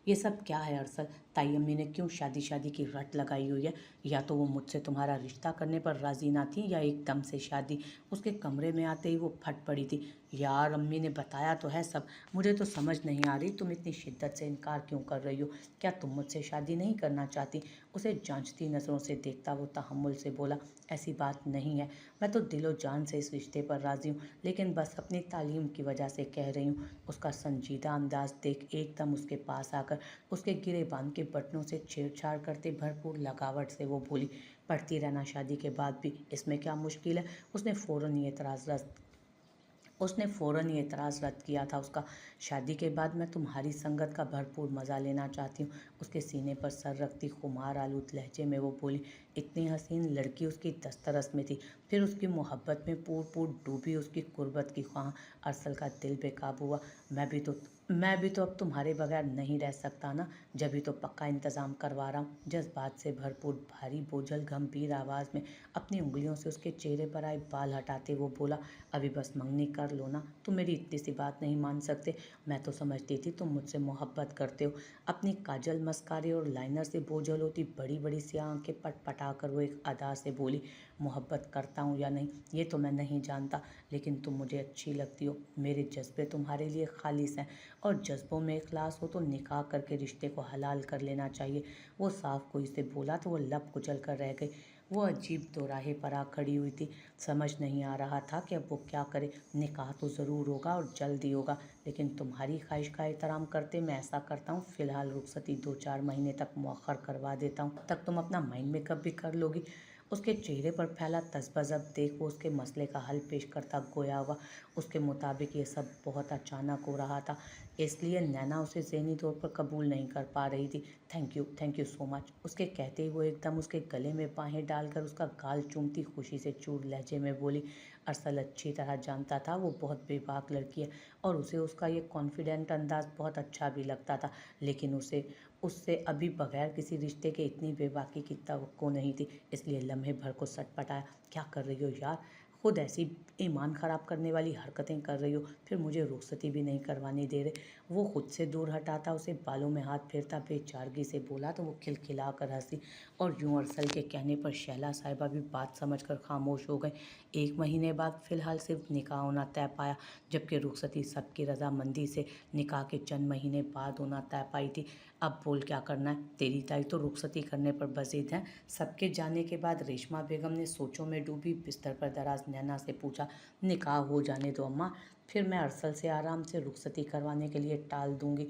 ये सब क्या है अरसल? ताई अम्मी ने क्यों शादी शादी की रट लगाई हुई है? या तो वो मुझसे तुम्हारा रिश्ता करने पर राजी ना थी या एकदम से शादी। उसके कमरे में आते ही वो फट पड़ी थी। यार अम्मी ने बताया तो है सब, मुझे तो समझ नहीं आ रही तुम इतनी शिद्दत से इनकार क्यों कर रही हो। क्या तुम मुझसे शादी नहीं करना चाहती? उसे जांचती नज़रों से देखता वो तहम्मुल से बोला, ऐसी बात नहीं है, मैं तो दिलो जान से इस रिश्ते पर राजी हूँ, लेकिन बस अपनी तालीम की वजह से कह रही हूँ। उसका संजीदा अंदाज देख एकदम उसके पास आकर उसके गिरे बांध के बटनों से छेड़छाड़ करते भरपूर लगावट से वो बोली, पढ़ती रहना शादी के बाद भी, इसमें क्या मुश्किल है? उसने फ़ौरन ही एतराज़ रद्द किया था उसका। शादी के बाद मैं तुम्हारी संगत का भरपूर मज़ा लेना चाहती हूँ। उसके सीने पर सर रखती खुमार आलूद लहजे में वो बोली। इतनी हसीन लड़की उसकी दस्तरस में थी, फिर उसकी मोहब्बत में पूर पूर डूबी उसकी कुर्बत की ख्वाह। अरसल का दिल बेकाबू हुआ। मैं भी तो अब तुम्हारे बगैर नहीं रह सकता ना, जभी तो पक्का इंतज़ाम करवा रहा हूँ। जज्बात से भरपूर भारी बोझल गंभीर आवाज़ में अपनी उंगलियों से उसके चेहरे पर आए बाल हटाते वो बोला, अभी बस मंगनी कर लो ना, तुम मेरी इतनी सी बात नहीं मान सकते? मैं तो समझती थी तुम मुझसे मोहब्बत करते हो। अपनी काजल मस्कारे और लाइनर से बोझल होती बड़ी बड़ी सी आंखें पटपटा कर वो एक अदा से बोली, मोहब्बत करता हूँ या नहीं ये तो मैं नहीं जानता, लेकिन तुम मुझे अच्छी लगती हो। मेरे जज्बे तुम्हारे लिए खालिस हैं, और जज्बों में इखलास हो तो निकाह करके रिश्ते को हलाल कर लेना चाहिए। वो साफ कोई से बोला तो वो लब कुचल कर रह गई। वो अजीब दोराहे पर आ खड़ी हुई थी। समझ नहीं आ रहा था कि अब वो क्या करे। निकाह तो ज़रूर होगा और जल्द ही होगा, लेकिन तुम्हारी ख्वाहिश का एहतराम करते मैं ऐसा करता हूँ, फ़िलहाल रुखसती 2-4 महीने तक मौखर करवा देता हूँ, तब तक तुम अपना माइंड मेकअप भी कर लोगी। उसके चेहरे पर फैला तज़ब्ज़ब देख वो उसके मसले का हल पेश करता गोया हुआ। उसके मुताबिक ये सब बहुत अचानक हो रहा था, इसलिए नैना उसे ज़हनी तौर पर कबूल नहीं कर पा रही थी। थैंक यू सो मच, उसके कहते ही वो एकदम उसके गले में बाहें डालकर उसका गाल चूमती खुशी से चूर लहजे में बोली। अरसल अच्छी तरह जानता था वो बहुत बेबाक लड़की है, और उसे उसका ये कॉन्फिडेंट अंदाज़ बहुत अच्छा भी लगता था, लेकिन उसे उससे अभी बगैर किसी रिश्ते के इतनी बेबाकी की तवक्को नहीं थी, इसलिए लम्हे भर को सटपटाया। क्या कर रही हो यार? खुद ऐसी ईमान ख़राब करने वाली हरकतें कर रही हो, फिर मुझे रुखसती भी नहीं करवाने दे रहे। वो खुद से दूर हटाता उसे बालों में हाथ फेरता बेचारगी से बोला तो वो खिलखिला कर हंसी, और यूं अरसल के कहने पर शैला साहिबा भी बात समझकर खामोश हो गए। 1 महीने बाद फ़िलहाल सिर्फ निकाह होना तय पाया, जबकि रुखसती सबकी रजामंदी से निकाह के चंद महीने बाद होना तय पाई थी। अब बोल क्या करना है? तेरी ताई तो रुखसती करने पर बज़िद हैं। सबके जाने के बाद रेशमा बेगम ने सोचों में डूबी बिस्तर पर दराज नैना से पूछा, निकाह हो जाने दो अम्मा, फिर मैं अरसल से आराम से रुखसती करवाने के लिए टाल दूंगी।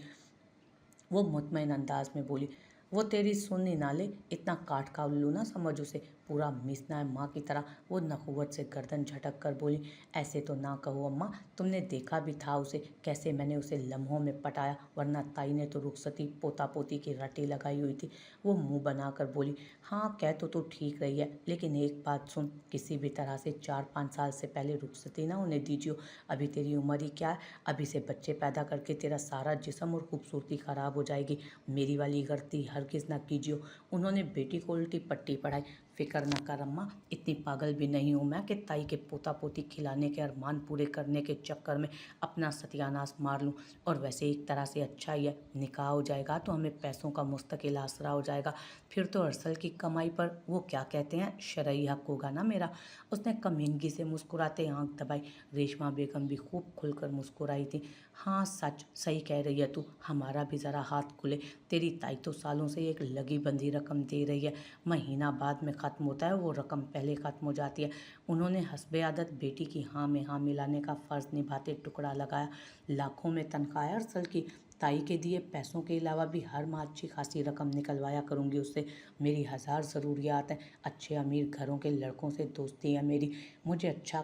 वो मुतमईन अंदाज में बोली, वो तेरी सुन ही ना ले, इतना काठ का उल्लू ना समझ उसे, पूरा मिसना है माँ की तरह। वो नखुवत से गर्दन झटक कर बोली, ऐसे तो ना कहो अम्मा, तुमने देखा भी था उसे, कैसे मैंने उसे लम्हों में पटाया, वरना ताई ने तो रुखसती पोता पोती की रटी लगाई हुई थी। वो मुंह बनाकर बोली, हाँ कह तो तू ठीक रही है, लेकिन एक बात सुन, किसी भी तरह से 4-5 साल से पहले रुखसती ना होने दीजिए। अभी तेरी उम्र ही क्या है? अभी से बच्चे पैदा करके तेरा सारा जिस्म और खूबसूरती ख़राब हो जाएगी। मेरी वाली गलती हरगिज़ ना कीजिए। उन्होंने बेटी को उल्टी पट्टी पढ़ाई। फ़िक्र न कर अम्मा, इतनी पागल भी नहीं हूँ मैं कि ताई के पोता पोती खिलाने के अरमान पूरे करने के चक्कर में अपना सत्यानाश मार लूँ। और वैसे एक तरह से अच्छा ही है, निकाह हो जाएगा तो हमें पैसों का मुस्तकिल आसरा हो जाएगा, फिर तो अरसल की कमाई पर वो क्या कहते हैं शरई हक होगा ना मेरा। उसने कमीनगी से मुस्कुराते आंख दबाई। रेशमा बेगम भी खूब खुलकर मुस्कुराई थी। हाँ सच सही कह रही है तू, हमारा भी ज़रा हाथ खुले। तेरी ताई तो सालों से एक लगी बंधी रकम दे रही है, महीना बाद में ख़त्म होता है, वो रकम पहले ख़त्म हो जाती है। उन्होंने हस्बे आदत बेटी की हाँ में हाँ मिलाने का फ़र्ज़ निभाते टुकड़ा लगाया। लाखों में तनख्वाह है अरसल की, ताई के दिए पैसों के अलावा भी हर माह अच्छी खासी रकम निकलवाया करूँगी उससे। मेरी हज़ार ज़रूरियात हैं, अच्छे अमीर घरों के लड़कों से दोस्ती है मेरी। मुझे अच्छा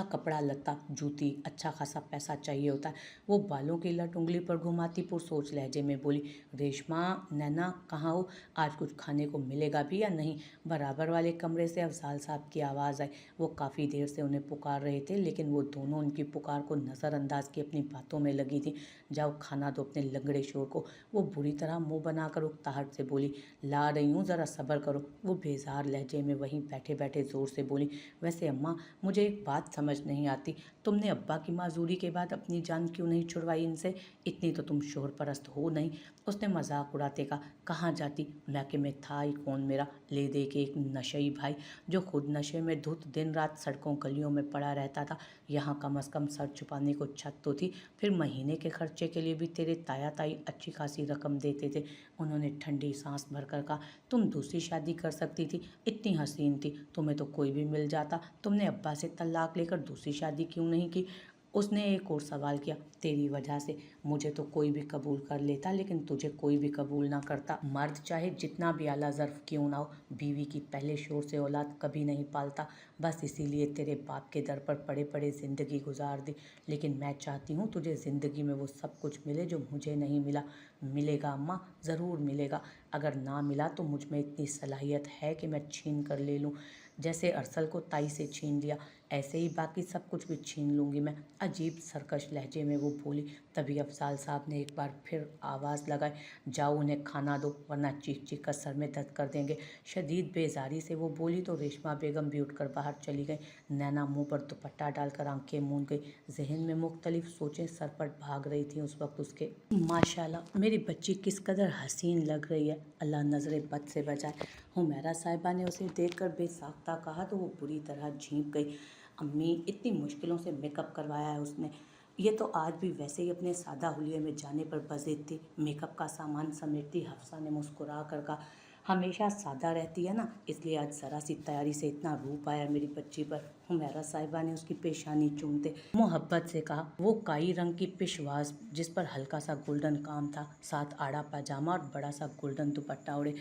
कपड़ा लत्ता जूती अच्छा खासा पैसा चाहिए होता है। वो बालों की लट उंगली पर घुमाती पुरसोच लहजे में बोली, रेशमा नैना कहाँ हो? आज कुछ खाने को मिलेगा भी या नहीं? बराबर वाले कमरे से अफजाल साहब की आवाज़ आई। वो काफ़ी देर से उन्हें पुकार रहे थे, लेकिन वो दोनों उनकी पुकार को नज़रअंदाज की अपनी बातों में लगी थी। जाओ खाना दो अपने लंगड़े शोर को। वो बुरी तरह मुंह बनाकर उकताहट से बोली, ला रही हूँ ज़रा सब्र करो। वो बेजार लहजे में वहीं बैठे बैठे ज़ोर से बोली, वैसे अम्मा मुझे एक बात बात समझ नहीं आती, तुमने अब्बा की माजूरी के बाद अपनी जान क्यों नहीं छुड़वाई इनसे? इतनी तो तुम शोर परस्त हो नहीं। उसने मजाक उड़ाते कहा, कहाँ जाती, मैके में था ही कौन मेरा, ले दे के एक नशई भाई जो खुद नशे में धुत दिन रात सड़कों गलियों में पड़ा रहता था। यहाँ कम से कम सर छुपाने को छत तो थी, फिर महीने के खर्चे के लिए भी तेरे ताया ताई अच्छी खासी रकम देते थे। उन्होंने ठंडी सांस भरकर कहा, तुम दूसरी शादी कर सकती थी, इतनी हसीन थी, तुम्हें तो कोई भी मिल जाता, तुमने अब्बा से तलाक लेकर दूसरी शादी क्यों नहीं की? उसने एक और सवाल किया, तेरी वजह से मुझे तो कोई भी कबूल कर लेता, लेकिन तुझे कोई भी कबूल ना करता। मर्द चाहे जितना भी आला ज़र्फ क्यों ना हो, बीवी की पहले शोर से औलाद कभी नहीं पालता। बस इसीलिए तेरे बाप के दर पर पड़े पड़े ज़िंदगी गुजार दी। लेकिन मैं चाहती हूँ तुझे ज़िंदगी में वो सब कुछ मिले जो मुझे नहीं मिला। मिलेगा अम्मा, ज़रूर मिलेगा। अगर ना मिला तो मुझ में इतनी सलाहियत है कि मैं छीन कर ले लूँ। जैसे अरसल को ताई से छीन लिया, ऐसे ही बाकी सब कुछ भी छीन लूँगी मैं। अजीब सरकश लहजे में वो बोली। तभी अफजाल साहब ने एक बार फिर आवाज़ लगाई, जाओ उन्हें खाना दो, वरना चीख चीख कर सर में दर्द कर देंगे। शदीद बेजारी से वो बोली तो रेशमा बेगम भी उठकर बाहर चली गई। नैना मुंह पर दुपट्टा डालकर आंखें मूंद गई। जहन में मुख्तलिफ सोचें सरपट भाग रही थी उस वक्त उसके। माशाल्लाह, मेरी बच्ची किस कदर हसीन लग रही है, अल्लाह नजरे बद से बचाए। हुमैरा साहिबा ने उसे देखकर बेसाख्ता कहा तो वो बुरी तरह झींप गई। अम्मी, इतनी मुश्किलों से मेकअप करवाया है उसने, ये तो आज भी वैसे ही अपने सादा हुलिये में जाने पर बज़िद थी। मेकअप का सामान समेटती हफ्सा ने मुस्कुरा कर कहा, हमेशा सादा रहती है ना, इसलिए आज ज़रा सी तैयारी से इतना रूप आया मेरी बच्ची पर। हुमैरा साहिबा ने उसकी पेशानी चूमते मोहब्बत से कहा, वो काई रंग की पिशवास जिस पर हल्का सा गोल्डन काम था, साथ आड़ा पाजामा और बड़ा सा गोल्डन दुपट्टा ओढ़े,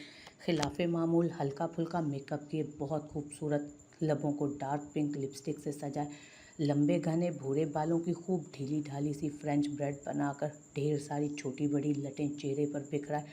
खिलाफे मामूल हल्का फुल्का मेकअप किए, बहुत खूबसूरत, लबों को डार्क पिंक लिपस्टिक से सजाए, लंबे घने भूरे बालों की खूब ढीली ढाली सी फ्रेंच ब्रेड बनाकर ढेर सारी छोटी बड़ी लटें चेहरे पर बिखराए,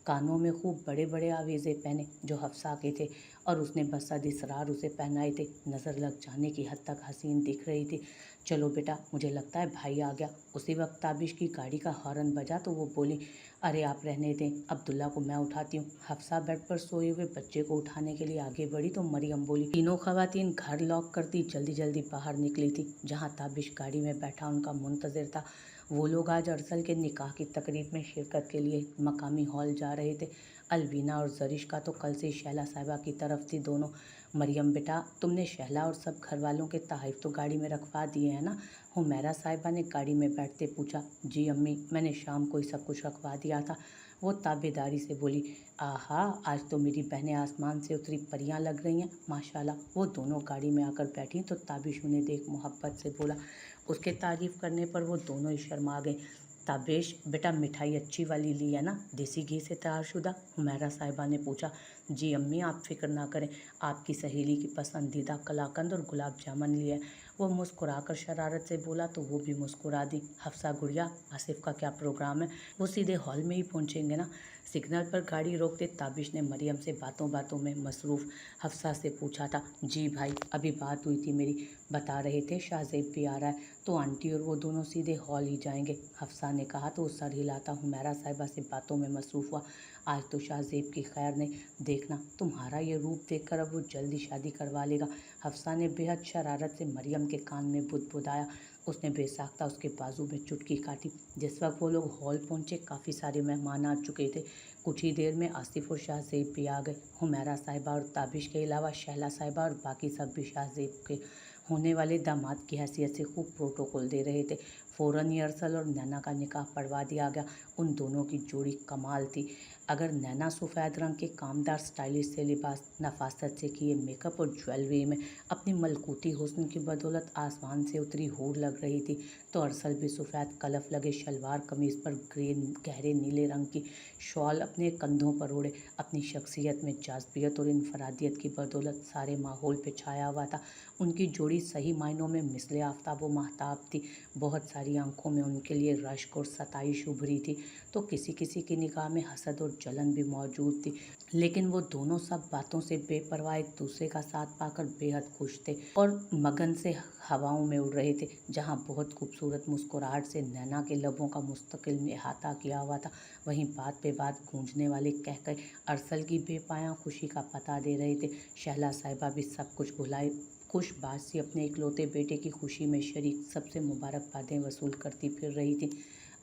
कानों में खूब बड़े बड़े आवेज़े पहने जो हफ्सा के थे और उसने बसद इसरार उसे पहनाए थे। नज़र लग जाने की हद तक हसीन दिख रही थी। चलो बेटा, मुझे लगता है भाई आ गया। उसी वक्त ताबिश की गाड़ी का हॉर्न बजा तो वो बोली, अरे आप रहने दें, अब्दुल्ला को मैं उठाती हूँ। हफ्सा बेड पर सोए हुए बच्चे को उठाने के लिए आगे बढ़ी तो मरियम बोली। तीनों खवातीन घर लॉक करती जल्दी जल्दी बाहर निकली थी। जहाँ ताबिश गाड़ी में बैठा उनका मुंतज़िर था, वो लोग आज अरसल के निकाह की तकरीब में शिरकत के लिए मकामी हॉल जा रहे थे। अलवीना और जरिश का तो कल से ही शैला साहिबा की तरफ थी दोनों। मरियम बेटा, तुमने शैला और सब घर वालों के तहफ़ तो गाड़ी में रखवा दिए हैं ना? हुमैरा साहिबा ने गाड़ी में बैठते पूछा। जी अम्मी, मैंने शाम को ही सब कुछ रखवा दिया था, वो ताबेदारी से बोली। आहा, आज तो मेरी बहनें आसमान से उतरी परियां लग रही हैं, माशाल्लाह। वो दोनों गाड़ी में आकर बैठी तो ताबिश उन्हें देख मोहब्बत से बोला। उसके तारीफ़ करने पर वो दोनों ही शर्मा गए। ताबिश बेटा, मिठाई अच्छी वाली ली है ना, देसी घी से तैयारशुदा? हुमैरा साहिबा ने पूछा। जी अम्मी, आप फिक्र ना करें, आपकी सहेली की पसंदीदा कलाकंद और गुलाब जामुन लिए है। वो मुस्कुराकर शरारत से बोला तो वो भी मुस्कुरा दी। हफ्सा गुड़िया, आसिफ का क्या प्रोग्राम है? वो सीधे हॉल में ही पहुंचेंगे ना? सिग्नल पर गाड़ी रोकते ताबिश ने मरियम से बातों बातों में मसरूफ़ हफ्सा से पूछा था। जी भाई, अभी बात हुई थी मेरी, बता रहे थे शाहज़ेब भी आ रहा है, तो आंटी और वो दोनों सीधे हॉल ही जाएंगे। हफ्सा ने कहा तो वो सर हिलाता हुमैरा साहिबा से बातों में मसरूफ़ हुआ। आज तो शाहज़ेब की खैर नहीं, देखना तुम्हारा ये रूप देखकर अब वो जल्दी शादी करवा लेगा। हफ्सा ने बेहद शरारत से मरियम के कान में बुदबुदाया। उसने बेसाख्ता उसके बाजू में चुटकी काटी। जिस वक्त वो लोग हॉल पहुंचे, काफ़ी सारे मेहमान आ चुके थे। कुछ ही देर में आसिफ और शाहज़ेब भी आ गए। हुमैरा साहिबा और ताबिश के अलावा शैला साहिबा और बाकी सब भी शाहज़ेब के होने वाले दामाद की हैसियत से खूब प्रोटोकॉल दे रहे थे। फ़ौरन ही अरसल और नैना का निकाह पढ़वा दिया गया। उन दोनों की जोड़ी कमाल थी। अगर नैना सफ़ेद रंग के कामदार स्टाइलिश से लिबास, नफासत से किए मेकअप और ज्वेलरी में अपनी मलकूती हुस्न की बदौलत आसमान से उतरी हूर लग रही थी, तो अरसल भी सफ़ेद कलफ लगे शलवार कमीज़ पर गहरे नीले रंग की शॉल अपने कंधों पर ओढ़े अपनी शख्सियत में जाज़बियत और इनफरादियत की बदौलत सारे माहौल पे छाया हुआ था। उनकी जोड़ी सही मायनों में मिसले आफ्ताब व महताब थी। बहुत सारी आंखों में उनके लिए रश्क और सताइश उभरी थी, तो किसी किसी की निगाह में हसद और जलन भी मौजूद थी। लेकिन वो दोनों सब बातों से बेपरवाह एक दूसरे का साथ पाकर बेहद खुश थे और मगन से हवाओं में उड़ रहे थे। जहाँ बहुत खूबसूरत मुस्कुराहट से नैना के लबों का मुस्तकिल इहाता किया हुआ था, वहीं बात पे बात गूंजने वाले कहकर अरसल की बेपाया खुशी का पता दे रहे थे। शहला साहिबा भी सब कुछ भुलाए खुशबाज सी अपने इकलौते बेटे की खुशी में शरीक सबसे मुबारकबादें वसूल करती फिर रही थी।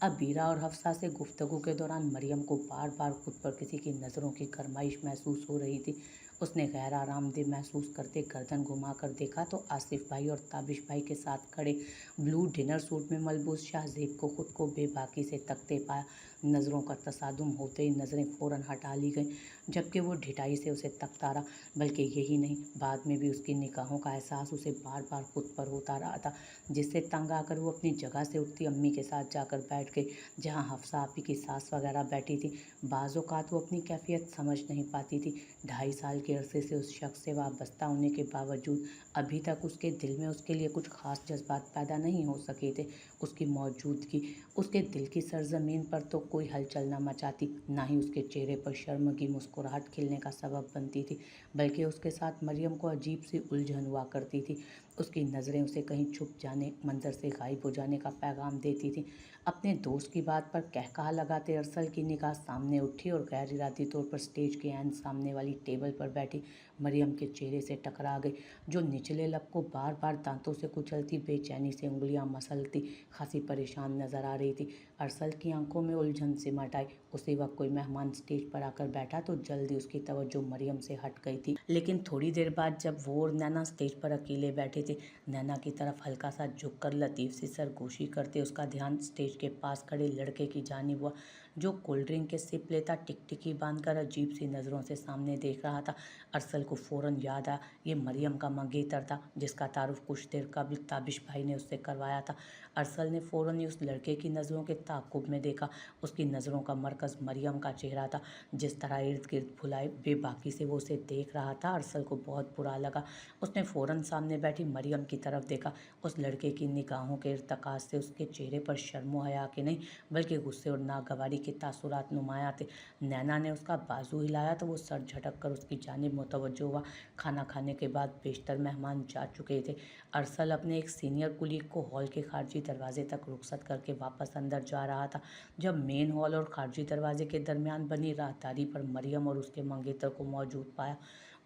अब बीरा और हफ्सा से गुफ्तगू के दौरान मरियम को बार बार खुद पर किसी की नज़रों की गरमाइश महसूस हो रही थी। उसने गैर आरामदेह महसूस करते गर्दन घुमाकर देखा तो आसिफ भाई और ताबिश भाई के साथ खड़े ब्लू डिनर सूट में मलबूस शाहजेब को खुद को बेबाकी से तकते पाया। नज़रों का तसादुम होते ही नज़रें फ़ौरन हटा ली गईं, जबकि वो ढिठाई से उसे तकता रहा। बल्कि यही नहीं, बाद में भी उसकी निगाहों का एहसास उसे बार बार खुद पर होता रहा था, जिससे तंग आकर वो अपनी जगह से उठती अम्मी के साथ जाकर बैठ गई, जहाँ हफ्सा आपी की सास वगैरह बैठी थी। बाज़ औक़ात वो अपनी कैफियत समझ नहीं पाती थी। 2.5 साल के अरसे से उस शख्स से वाबस्ता होने के बावजूद अभी तक उसके दिल में उसके लिए कुछ ख़ास जज्बात पैदा नहीं हो सके थे। उसकी मौजूदगी उसके दिल की सरजमीन पर तो कोई हलचल न मचाती, ना ही उसके चेहरे पर शर्म की मुस्कुराहट खिलने का सबब बनती थी, बल्कि उसके साथ मरियम को अजीब सी उलझन हुआ करती थी। उसकी नज़रें उसे कहीं छुप जाने, मंजर से गायब हो जाने का पैगाम देती थी। अपने दोस्त की बात पर कहकहा लगाते अरसल की निगाह सामने उठी और गैर इरादी तौर पर स्टेज के ऐन सामने वाली टेबल पर बैठी मरियम के चेहरे से टकरा गई, जो निचले लब को बार बार दांतों से कुचलती बेचैनी से उंगलियां मसलती खासी परेशान नजर आ रही थी। अरसल की आंखों में उलझन सिमट आई। उसी वक्त कोई मेहमान स्टेज पर आकर बैठा तो जल्दी उसकी तवज्जो मरियम से हट गई थी। लेकिन थोड़ी देर बाद जब वो और नैना स्टेज पर अकेले बैठे थे, नैना की तरफ हल्का सा झुककर लतीफ़ सी सरगोशी करते उसका ध्यान स्टेज के पास खड़े लड़के की जानिब हुआ, जो कोल्ड ड्रिंक के सिप लेता टिकटिकी बांधकर अजीब सी नज़रों से सामने देख रहा था। अरसल को फ़ौरन याद आया, ये मरियम का मंगेतर था, जिसका तारुफ कुछ देर कबल ताबिश भाई ने उससे करवाया था। अरसल ने फ़ौरन ही उस लड़के की नज़रों के ताक़ुब में देखा। उसकी नज़रों का मरकज़ मरियम का चेहरा था। जिस तरह इर्द गिर्द भुलाए बेबाकी से वो उसे देख रहा था, अरसल को बहुत बुरा लगा। उसने फ़ौरन सामने बैठी मरियम की तरफ देखा। उस लड़के की निगाहों के इर्तकाज़ से उसके चेहरे पर शर्म हया के नहीं, बल्कि गुस्से और नागवारी के तासुरात नुमायाँ थे। नैना ने उसका बाजू हिलाया तो वो सर झटक कर उसकी जानिब मुतवज्जो हुआ। खाना खाने के बाद बेशतर मेहमान जा चुके थे। अरसल अपने एक सीनियर कुलीग को हॉल के खारजी दरवाजे तक रुखसत करके वापस अंदर जा रहा था, जब मेन हॉल और खारजी दरवाजे के दरमियान बनी राहदारी पर मरियम और उसके मंगेतर को मौजूद पाया।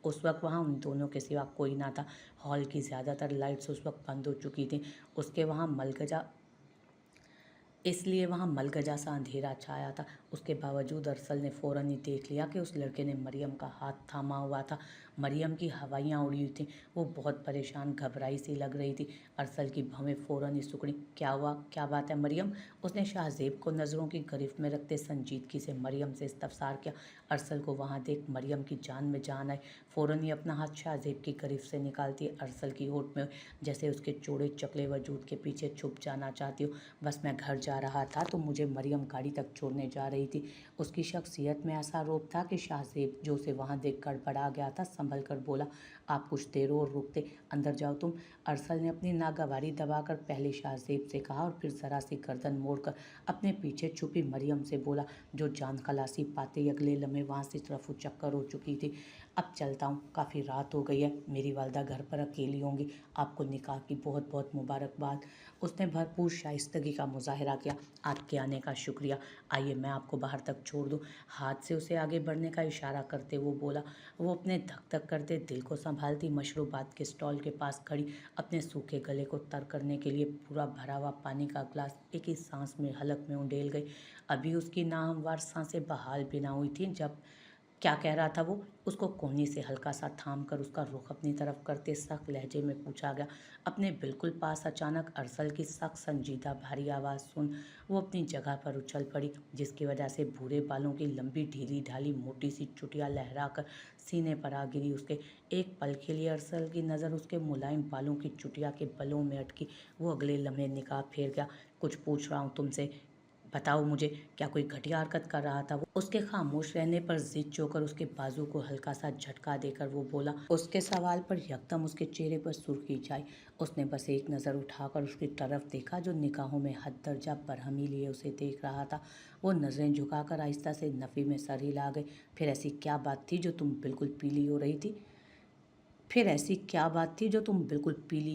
उस वक्त वहाँ उन दोनों के सिवा कोई ना था। हॉल की ज़्यादातर लाइट्स उस वक्त बंद हो चुकी थीं। इसलिए वहाँ मलगजा सा अंधेरा छाया था। उसके बावजूद अरसल ने फ़ौरन ही देख लिया कि उस लड़के ने मरियम का हाथ थामा हुआ था। मरियम की हवाइयाँ उड़ी हुई थीं। वो बहुत परेशान घबराई सी लग रही थी। अरसल की भवें फ़ौरन ही सिकुड़ी। क्या हुआ, क्या बात है मरियम? उसने शाहजेब को नज़रों की गिरफ्त में रखते संजीदगी से मरियम से इस्तफसार किया। अरसल को वहाँ देख मरियम की जान में जान आई। फ़ौरन ही अपना हाथ शाहजेब की गिरफ्त से निकालती अरसल की होठ में जैसे उसके चौड़े चकले वजूद के पीछे छुप जाना चाहती हो। बस मैं घर जा रहा था तो मुझे मरियम गाड़ी तक छोड़ने जा रही थी। उसकी शख्सियत में ऐसा रोब था कि शाहजेब, जो उसे वहाँ देख गड़बड़ा गया था, संभल कर बोला, आप कुछ देर और रुकते, अंदर जाओ तुम। अरसल ने अपनी नागवारी दबाकर पहले शाहजेब से कहा और फिर ज़रा सी गर्दन मोड़कर अपने पीछे छुपी मरियम से बोला, जो जान खलासी पाते ही अगले लम्हे वहाँ से तरफ चक्कर हो चुकी थी। अब चलता हूँ, काफ़ी रात हो गई है, मेरी वालदा घर पर अकेली होंगी। आपको निकाह की बहुत बहुत मुबारकबाद। उसने भरपूर शाइस्तगी का मुजाहरा किया। आपके आने का शुक्रिया। आइए मैं आपको बाहर तक छोड़ दूँ। हाथ से उसे आगे बढ़ने का इशारा करते वो बोला। वो अपने धक धक करते दिल को संभालती मशरूबात के स्टॉल के पास खड़ी अपने सूखे गले को तर करने के लिए पूरा भरा हुआ पानी का ग्लास एक ही सांस में हलक में उंडेल गई। अभी उसकी नाहमवार सांसें बहाल भी ना हुई थीं जब क्या कह रहा था वो, उसको कोहनी से हल्का सा थाम कर उसका रुख अपनी तरफ करते सख्त लहजे में पूछा गया। अपने बिल्कुल पास अचानक अरसल की सख्त संजीदा भारी आवाज़ सुन वो अपनी जगह पर उछल पड़ी, जिसकी वजह से भूरे बालों की लंबी ढीली ढाली मोटी सी चुटिया लहरा कर सीने पर आ गिरी उसके। एक पल के लिए अरसल की नज़र उसके मुलायम बालों की चुटिया के बलों में अटकी। वो अगले लम्हे निगाह फेर गया। कुछ पूछ रहा हूँ तुमसे, बताओ मुझे, क्या कोई घटिया हरकत कर रहा था वो? उसके खामोश रहने पर जिद जोकर उसके बाजू को हल्का सा झटका देकर वो बोला। उसके सवाल पर यकदम उसके चेहरे पर सुर्खी छाई। उसने बस एक नज़र उठाकर उसकी तरफ देखा, जो निगाहों में हद दर्जा बरहमी लिए उसे देख रहा था। वो नज़रें झुकाकर आहिस्ता से नफ़ी में सर हिला गई। फिर ऐसी क्या बात थी जो तुम बिल्कुल पीली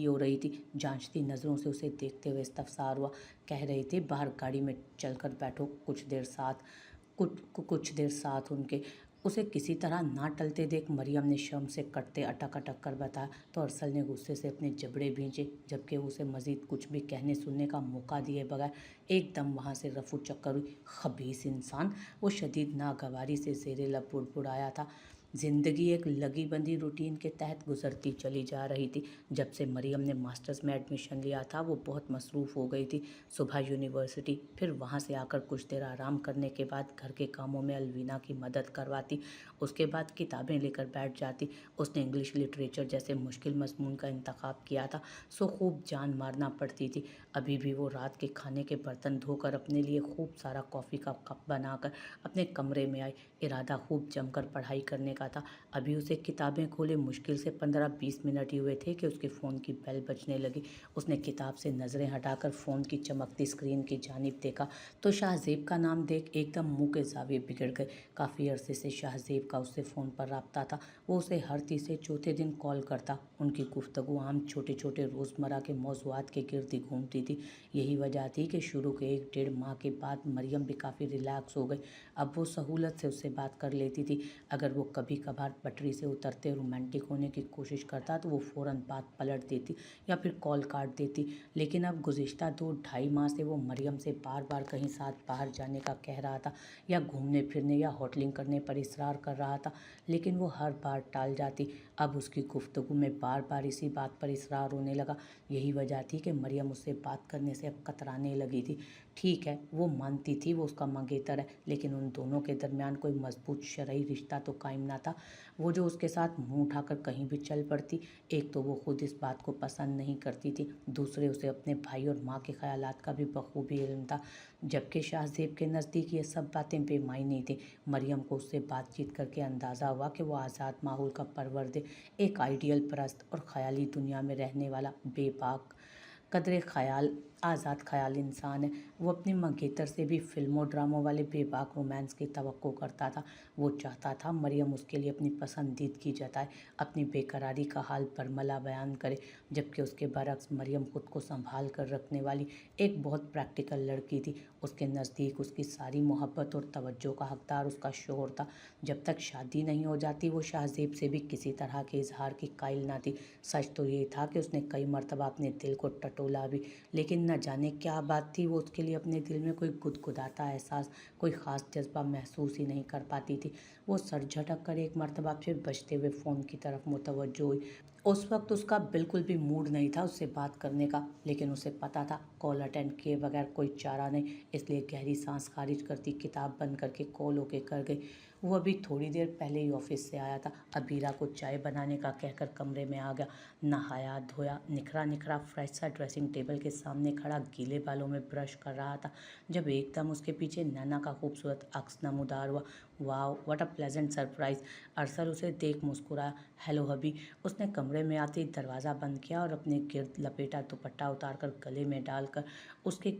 हो रही थी? जांचती नज़रों से उसे देखते हुए इस्तफसार हुआ। कह रहे थे बाहर गाड़ी में चलकर बैठो, कुछ देर साथ उनके। उसे किसी तरह ना टलते देख मरियम ने शर्म से कटते अटक अटक कर बताया तो अरसल ने गुस्से से अपने जबड़े भींचे, जबकि उसे मजीद कुछ भी कहने सुनने का मौका दिए बगैर एकदम वहाँ से रफू चक्कर हुई। खबीस इंसान, वो शदीद नागवारी से जेरे लब बुड़बुड़ाया था। जिंदगी एक लगी बंधी रूटीन के तहत गुजरती चली जा रही थी। जब से मरियम ने मास्टर्स में एडमिशन लिया था वो बहुत मसरूफ़ हो गई थी। सुबह यूनिवर्सिटी, फिर वहाँ से आकर कुछ देर आराम करने के बाद घर के कामों में अलवीना की मदद करवाती, उसके बाद किताबें लेकर बैठ जाती। उसने इंग्लिश लिटरेचर जैसे मुश्किल मज़मून का इंतखाब किया था, सो खूब जान मारना पड़ती थी। अभी भी वो रात के खाने के बर्तन धोकर अपने लिए खूब सारा कॉफ़ी का कप बनाकर अपने कमरे में आई। इरादा खूब जमकर पढ़ाई करने का था। अभी उसे किताबें खोले मुश्किल से 15-20 मिनट ही हुए थे कि उसके फ़ोन की बेल बजने लगी। उसने किताब से नज़रें हटाकर फ़ोन की चमकती स्क्रीन की जानिब देखा तो शाहज़ेब का नाम देख एकदम मुंह के ज़ाविये बिगड़ गए। काफ़ी अरसे से शाहज़ेब का उससे फ़ोन पर राब्ता था। वो उसे हर तीसरे चौथे दिन कॉल करता। उनकी गुफ्तगू आम छोटे छोटे रोज़मर्रा के मौज़ूआत के गिर्द ही घूमती थी। यही वजह थी कि शुरू के 1-1.5 माह के बाद मरियम भी काफ़ी रिलैक्स हो गई। अब वो सहूलत से उससे बात कर लेती थी। अगर वो कभी कभार पटरी से उतरते रोमांटिक होने की कोशिश करता तो वो फ़ौरन बात पलट देती या फिर कॉल काट देती। लेकिन अब गुज़िश्ता 2-2.5 माह से वो मरियम से बार बार कहीं साथ बाहर जाने का कह रहा था या घूमने फिरने या होटलिंग करने पर इसरार कर रहा था, लेकिन वो हर बार टाल जाती। अब उसकी गुफ्तगू में बार बार इसी बात पर इसरार होने लगा। यही वजह थी कि मरियम उससे बात करने से अब कतराने लगी थी। ठीक है, वो मानती थी वो उसका मंगेतर है, लेकिन उन दोनों के दरमियान कोई मजबूत शरई रिश्ता तो कायम ना था। वो जो उसके साथ मुंह उठाकर कहीं भी चल पड़ती, एक तो वो खुद इस बात को पसंद नहीं करती थी, दूसरे उसे अपने भाई और माँ के ख्यालात का भी बखूबी इल्म था। जबकि शाहज़ेब के नज़दीक ये सब बातें बेमायनी थी। मरियम को उससे बातचीत करके अंदाज़ा हुआ कि वो आज़ाद माहौल का परवरदे, एक आइडियल परस्त और ख़याली दुनिया में रहने वाला बेबाक कदरे ख़याल आज़ाद ख़याल इंसान है। वो अपने मंगेतर से भी फिल्मों ड्रामों वाले बेबाक रोमांस की तवक्को करता था। वो चाहता था मरियम उसके लिए अपनी पसंदीदगी जताए, अपनी बेकरारी का हाल बरमला बयान करे, जबकि उसके बरक्स मरियम खुद को संभाल कर रखने वाली एक बहुत प्रैक्टिकल लड़की थी। उसके नज़दीक उसकी सारी मोहब्बत और तवज्जो का हकदार उसका शोहर था। जब तक शादी नहीं हो जाती वो शाहज़ेब से भी किसी तरह के इजहार की कायल ना थी। सच तो ये था कि उसने कई मरतबा अपने दिल को टटोला भी, लेकिन न जाने क्या बात थी, वो उसके लिए अपने दिल में कोई गुदगुदाता एहसास, कोई ख़ास जज्बा महसूस ही नहीं कर पाती थी। वो सर झटक कर एक मरतबा फिर बजते हुए फ़ोन की तरफ मुतवज्जो हुई। उस वक्त उसका बिल्कुल भी मूड नहीं था उससे बात करने का, लेकिन उसे पता था कॉल अटेंड किए बगैर कोई चारा नहीं, इसलिए गहरी सांस खारिज करती किताब बंद करके कॉल ओके कर गई। वो अभी थोड़ी देर पहले ही ऑफिस से आया था। अबीरा को चाय बनाने का कहकर कमरे में आ गया। नहाया धोया, निखरा निखरा फ्रेश सा ड्रेसिंग टेबल के सामने खड़ा गीले बालों में ब्रश कर रहा था, जब एकदम उसके पीछे नैना का खूबसूरत अक्स नमूदार हुआ। वाह, व्हाट अ प्लेजेंट सरप्राइज। अरसल उसे देख मुस्कुराया। हेलो हबी। उसने कमरे में आते ही दरवाज़ा बंद किया और अपने गिर्द लपेटा दुपट्टा उतारकर गले में डालकर उसके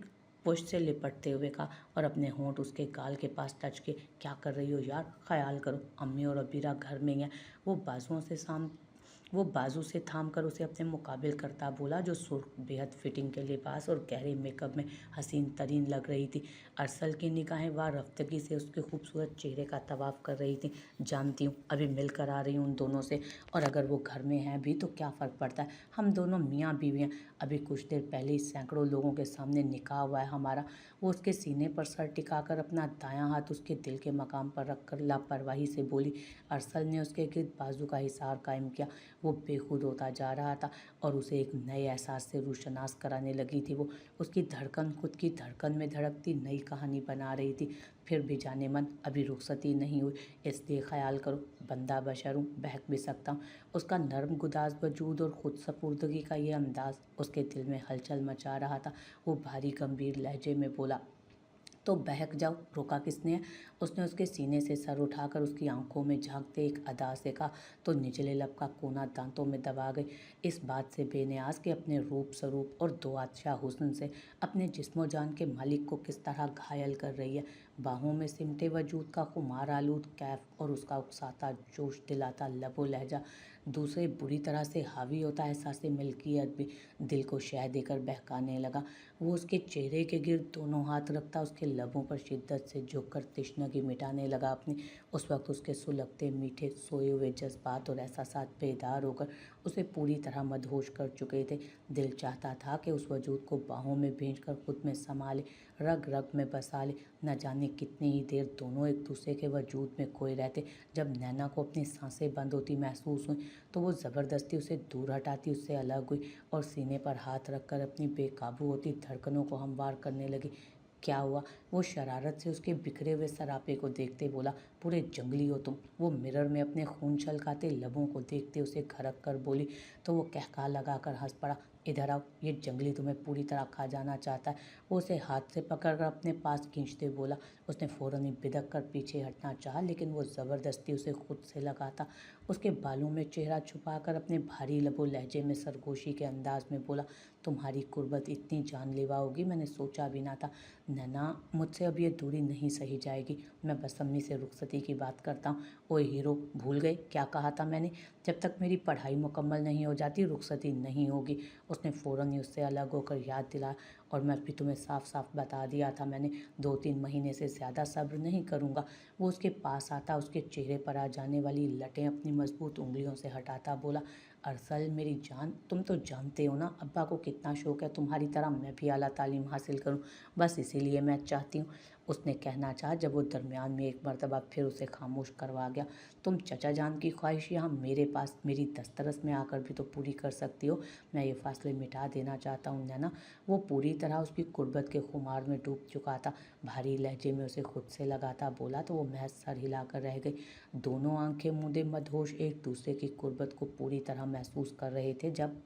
पुष्ट से लिपटते हुए कहा और अपने होंठ उसके गाल के पास टच के, क्या कर रही हो यार, ख्याल करो अम्मी और अबीरा घर में ही हैं। वो बाजू से थाम कर उसे अपने मुकाबिल करता बोला, जो सुर्ख बेहद फिटिंग के लिबास और गहरे मेकअप में हसीन तरीन लग रही थी। अरसल की निगाहें वार रफ्तगी से उसके खूबसूरत चेहरे का तवाफ कर रही थी। जानती हूँ अभी मिलकर आ रही हूँ उन दोनों से, और अगर वो घर में हैं भी तो क्या फ़र्क पड़ता है, हम दोनों मियाँ बीवी हैं। अभी कुछ देर पहले ही सैकड़ों लोगों के सामने निकाह हुआ है हमारा। वो उसके सीने पर सर टिकाकर अपना दायां हाथ उसके दिल के मकाम पर रखकर लापरवाही से बोली। अरसल ने उसके गिर्द बाजू का हिसार कायम किया। वो बेखुद होता जा रहा था और उसे एक नए एहसास से रूशनास कराने लगी थी। वो उसकी धड़कन खुद की धड़कन में धड़कती नई कहानी बना रही थी। फिर भी जाने मन, अभी रुखसती नहीं हुई, इसलिए ख्याल करो, बंदा बशर हूँ, बहक भी सकता हूँ। उसका नर्म गुदाज वजूद और खुद सपुर्दगी का ये अंदाज उसके दिल में हलचल मचा रहा था। वो भारी गंभीर लहजे में बोला, तो बहक जाओ, रोका किसने है। उसने उसके सीने से सर उठाकर उसकी आंखों में झांकते एक अदा से कहा, तो निचले लब का कोना दांतों में दबा गई, इस बात से बेनियाज कि अपने रूप स्वरूप और दो आदशाह हुस्न से अपने जिस्मो जान के मालिक को किस तरह घायल कर रही है। बाहों में सिमटे वजूद का खुमार आलूद कैफ और उसका उकसाता जोश दिलाता लबो लहजा दूसरे बुरी तरह से हावी होता एहसास मिल्कियत भी दिल को शह देकर बहकाने लगा। वो उसके चेहरे के गिर्द दोनों हाथ रखता उसके लबों पर शिद्दत से झुककर तृष्णगी मिटाने लगा अपनी। उस वक्त उसके सुलगते मीठे सोए हुए जज्बात और एहसासात बेदार होकर उसे पूरी तरह मदहोश कर चुके थे। दिल चाहता था कि उस वजूद को बाहों में भींच कर खुद में समा ले, रग रग में बसा ले। न जाने कितनी ही देर दोनों एक दूसरे के वजूद में खोए रहते। जब नैना को अपनी सांसें बंद होती महसूस हुई तो वो ज़बरदस्ती उसे दूर हटाती उससे अलग हुई और सीने पर हाथ रखकर अपनी बेकाबू होती धड़कनों को हमवार करने लगी। क्या हुआ? वो शरारत से उसके बिखरे हुए सरापे को देखते बोला। पूरे जंगली हो तुम। वो मिरर में अपने खून छलकाते लबों को देखते उसे घरक कर बोली तो वो कहका लगाकर हंस पड़ा। इधर आओ, ये जंगली तुम्हें पूरी तरह खा जाना चाहता है। वो उसे हाथ से पकड़कर अपने पास खींचते बोला। उसने फौरन ही बिदक कर पीछे हटना चाहा लेकिन वो ज़बरदस्ती उसे खुद से लगाता उसके बालों में चेहरा छुपाकर अपने भारी लबो लहजे में सरगोशी के अंदाज में बोला, तुम्हारी कुर्बत इतनी जानलेवा होगी मैंने सोचा भी ना था। नैना, मुझसे अब ये दूरी नहीं सही जाएगी। मैं बस अम्मी से रुखसती की बात करता हूँ। ओए हीरो, भूल गए क्या कहा था मैंने? जब तक मेरी पढ़ाई मुकम्मल नहीं हो जाती रुखसती नहीं होगी। उसने फ़ौरन ही उससे अलग होकर याद दिलाया। और मैं भी तुम्हें साफ साफ बता दिया था मैंने, 2-3 महीने से ज़्यादा सब्र नहीं करूँगा। वो उसके पास आता उसके चेहरे पर आ जाने वाली लटें अपनी मजबूत उंगलियों से हटाता बोला, अरसल मेरी जान, तुम तो जानते हो ना अब्बा को कितना शौक है तुम्हारी तरह मैं भी आला तालीम हासिल करूं। बस इसीलिए मैं चाहती हूँ। उसने कहना चाहा जब वो दरमियान में एक मर्तबा फिर उसे खामोश करवा गया। तुम चचा जान की ख्वाहिश यहाँ मेरे पास मेरी दस्तरस में आकर भी तो पूरी कर सकती हो। मैं ये फासले मिटा देना चाहता हूँ नैना। वो पूरी तरह उसकी कुर्बत के खुमार में डूब चुका था। भारी लहजे में उसे खुद से लगाता बोला तो वो महज सर हिलाकर रह गई। दोनों आंखें मूंदे मदहोश एक दूसरे की कुर्बत को पूरी तरह महसूस कर रहे थे। जब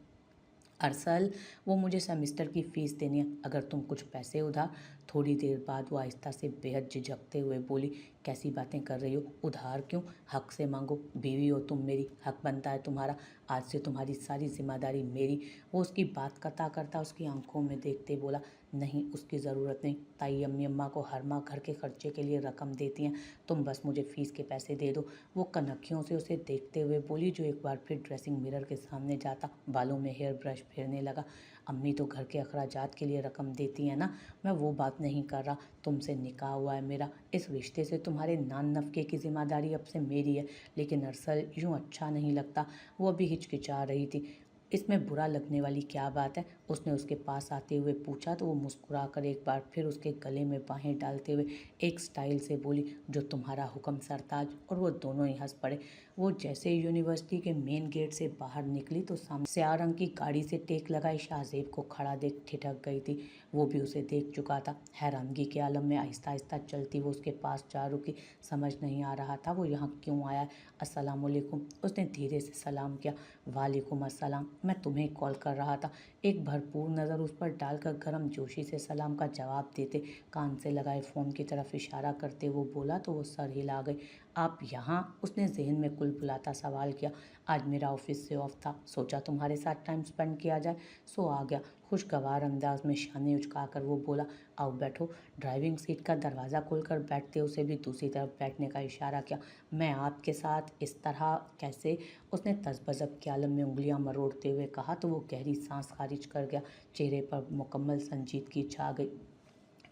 अरसल, वो मुझे सेमेस्टर की फ़ीस देनी है, अगर तुम कुछ पैसे उधार। थोड़ी देर बाद वो आहिस्ता से बेहद झिझकते हुए बोली, कैसी बातें कर रही हो? उधार क्यों? हक से मांगो, बीवी हो तुम मेरी, हक बनता है तुम्हारा। आज से तुम्हारी सारी जिम्मेदारी मेरी। वो उसकी बात कता करता उसकी आंखों में देखते बोला, नहीं उसकी ज़रूरत नहीं। ताई अम्मी अम्मा को हर माह घर के खर्चे के लिए रकम देती हैं, तुम बस मुझे फ़ीस के पैसे दे दो। वो कनखियों से उसे देखते हुए बोली जो एक बार फिर ड्रेसिंग मिरर के सामने जाता बालों में हेयर ब्रश फेरने लगा। अम्मी तो घर के अखराजात के लिए रकम देती है ना, मैं वो बात नहीं कर रहा। तुमसे निकाह हुआ है मेरा, इस रिश्ते से तुम्हारे नान नफ़के की जिम्मेदारी अब से मेरी है। लेकिन अरसल, यूँ अच्छा नहीं लगता। वो अभी हिचकिचा रही थी। इसमें बुरा लगने वाली क्या बात है? उसने उसके पास आते हुए पूछा तो वो मुस्कुराकर एक बार फिर उसके गले में बाहें डालते हुए एक स्टाइल से बोली, जो तुम्हारा हुक्म सरताज। और वो दोनों ही हंस पड़े। वो जैसे यूनिवर्सिटी के मेन गेट से बाहर निकली तो सामने स्याह रंग की गाड़ी से टेक लगाई शाहजेब को खड़ा देख ठिठक गई थी। वो भी उसे देख चुका था। हैरानगी के आलम में आहिस्ता आहिस्ता चलती वो उसके पास जा रुकी। समझ नहीं आ रहा था वो यहाँ क्यों आया। अस्सलाम वालेकुम, उसने धीरे से सलाम किया। वालेकुम अस्सलाम, मैं तुम्हें कॉल कर रहा था। एक भरपूर नज़र उस पर डालकर गर्म जोशी से सलाम का जवाब देते कान से लगाए फ़ोन की तरफ इशारा करते वो बोला तो वो सर हिला गई। आप यहाँ? उसने जहन में कुल बुलाता सवाल किया। आज मेरा ऑफिस से ऑफ था, सोचा तुम्हारे साथ टाइम स्पेंड किया जाए, सो आ गया। खुशगवार अंदाज में शाने उचकाकर वो बोला, आओ बैठो। ड्राइविंग सीट का दरवाज़ा खोलकर बैठते उसे भी दूसरी तरफ बैठने का इशारा किया। मैं आपके साथ इस तरह कैसे? उसने तज़बज़ब के आलम में उंगलियां मरोड़ते हुए कहा तो वो गहरी सांस खारिज कर गया। चेहरे पर मुकम्मल संजीदगी छा गई।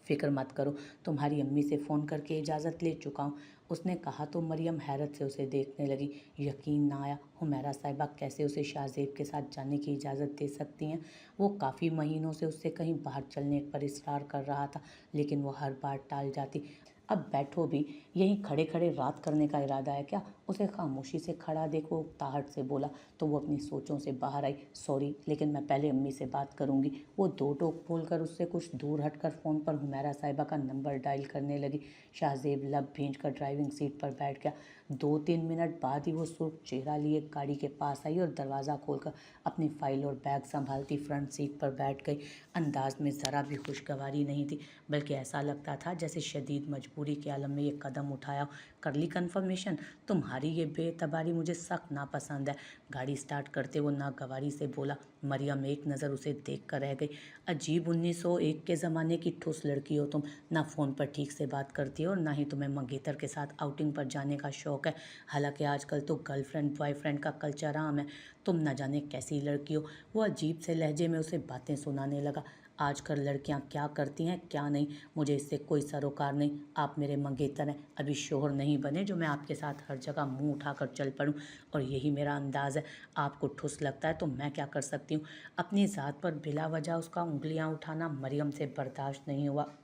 फ़िक्र मत करो, तुम्हारी अम्मी से फ़ोन करके इजाज़त ले चुका हूँ, उसने कहा तो मरियम हैरत से उसे देखने लगी। यकीन ना आया, हुमैरा साहिबा कैसे उसे शाहजेब के साथ जाने की इजाज़त दे सकती हैं। वो काफ़ी महीनों से उससे कहीं बाहर चलने पर इसरार कर रहा था लेकिन वो हर बार टाल जाती। अब बैठो भी, यहीं खड़े खड़े रात करने का इरादा है क्या? उसे खामोशी से खड़ा देख वो उकताहट से बोला तो वो अपनी सोचों से बाहर आई। सॉरी, लेकिन मैं पहले अम्मी से बात करूंगी। वो दो टोक बोलकर उससे कुछ दूर हटकर फ़ोन पर हुमैरा साहिबा का नंबर डायल करने लगी। शाहजेब लब भींच कर ड्राइविंग सीट पर बैठ गया। 2-3 मिनट बाद ही वो सुर्ख चेहरा लिए गाड़ी के पास आई और दरवाज़ा खोलकर अपनी फ़ाइल और बैग संभालती फ्रंट सीट पर बैठ गई। अंदाज में ज़रा भी खुशगवारी नहीं थी, बल्कि ऐसा लगता था जैसे शदीद मजबूरी मजबूरी के आलम में ये कदम उठाया। कर ली कन्फर्मेशन? तुम्हारी ये बेतबारी मुझे सख्त नापसंद है। गाड़ी स्टार्ट करते वो नागवारी से बोला। मरियम एक नज़र उसे देख कर रह गई। अजीब 1901 के ज़माने की ठुस लड़की हो तुम। ना फ़ोन पर ठीक से बात करती हो और ना ही तुम्हें मंगेतर के साथ आउटिंग पर जाने का शौक़ है। हालांकि आजकल तो गर्लफ्रेंड बॉयफ्रेंड का कल्चर आम है। तुम न जाने कैसी लड़की हो। वो अजीब से लहजे में उसे बातें सुनाने लगा। आजकल लड़कियां क्या करती हैं क्या नहीं, मुझे इससे कोई सरोकार नहीं। आप मेरे मंगेतर हैं, अभी शोहर नहीं बने जो मैं आपके साथ हर जगह मुंह उठाकर चल पड़ूं, और यही मेरा अंदाज है। आपको ठुस लगता है तो मैं क्या कर सकती हूँ। अपनी ज़ात पर बिला वजह उसका उंगलियां उठाना मरियम से बर्दाश्त नहीं हुआ।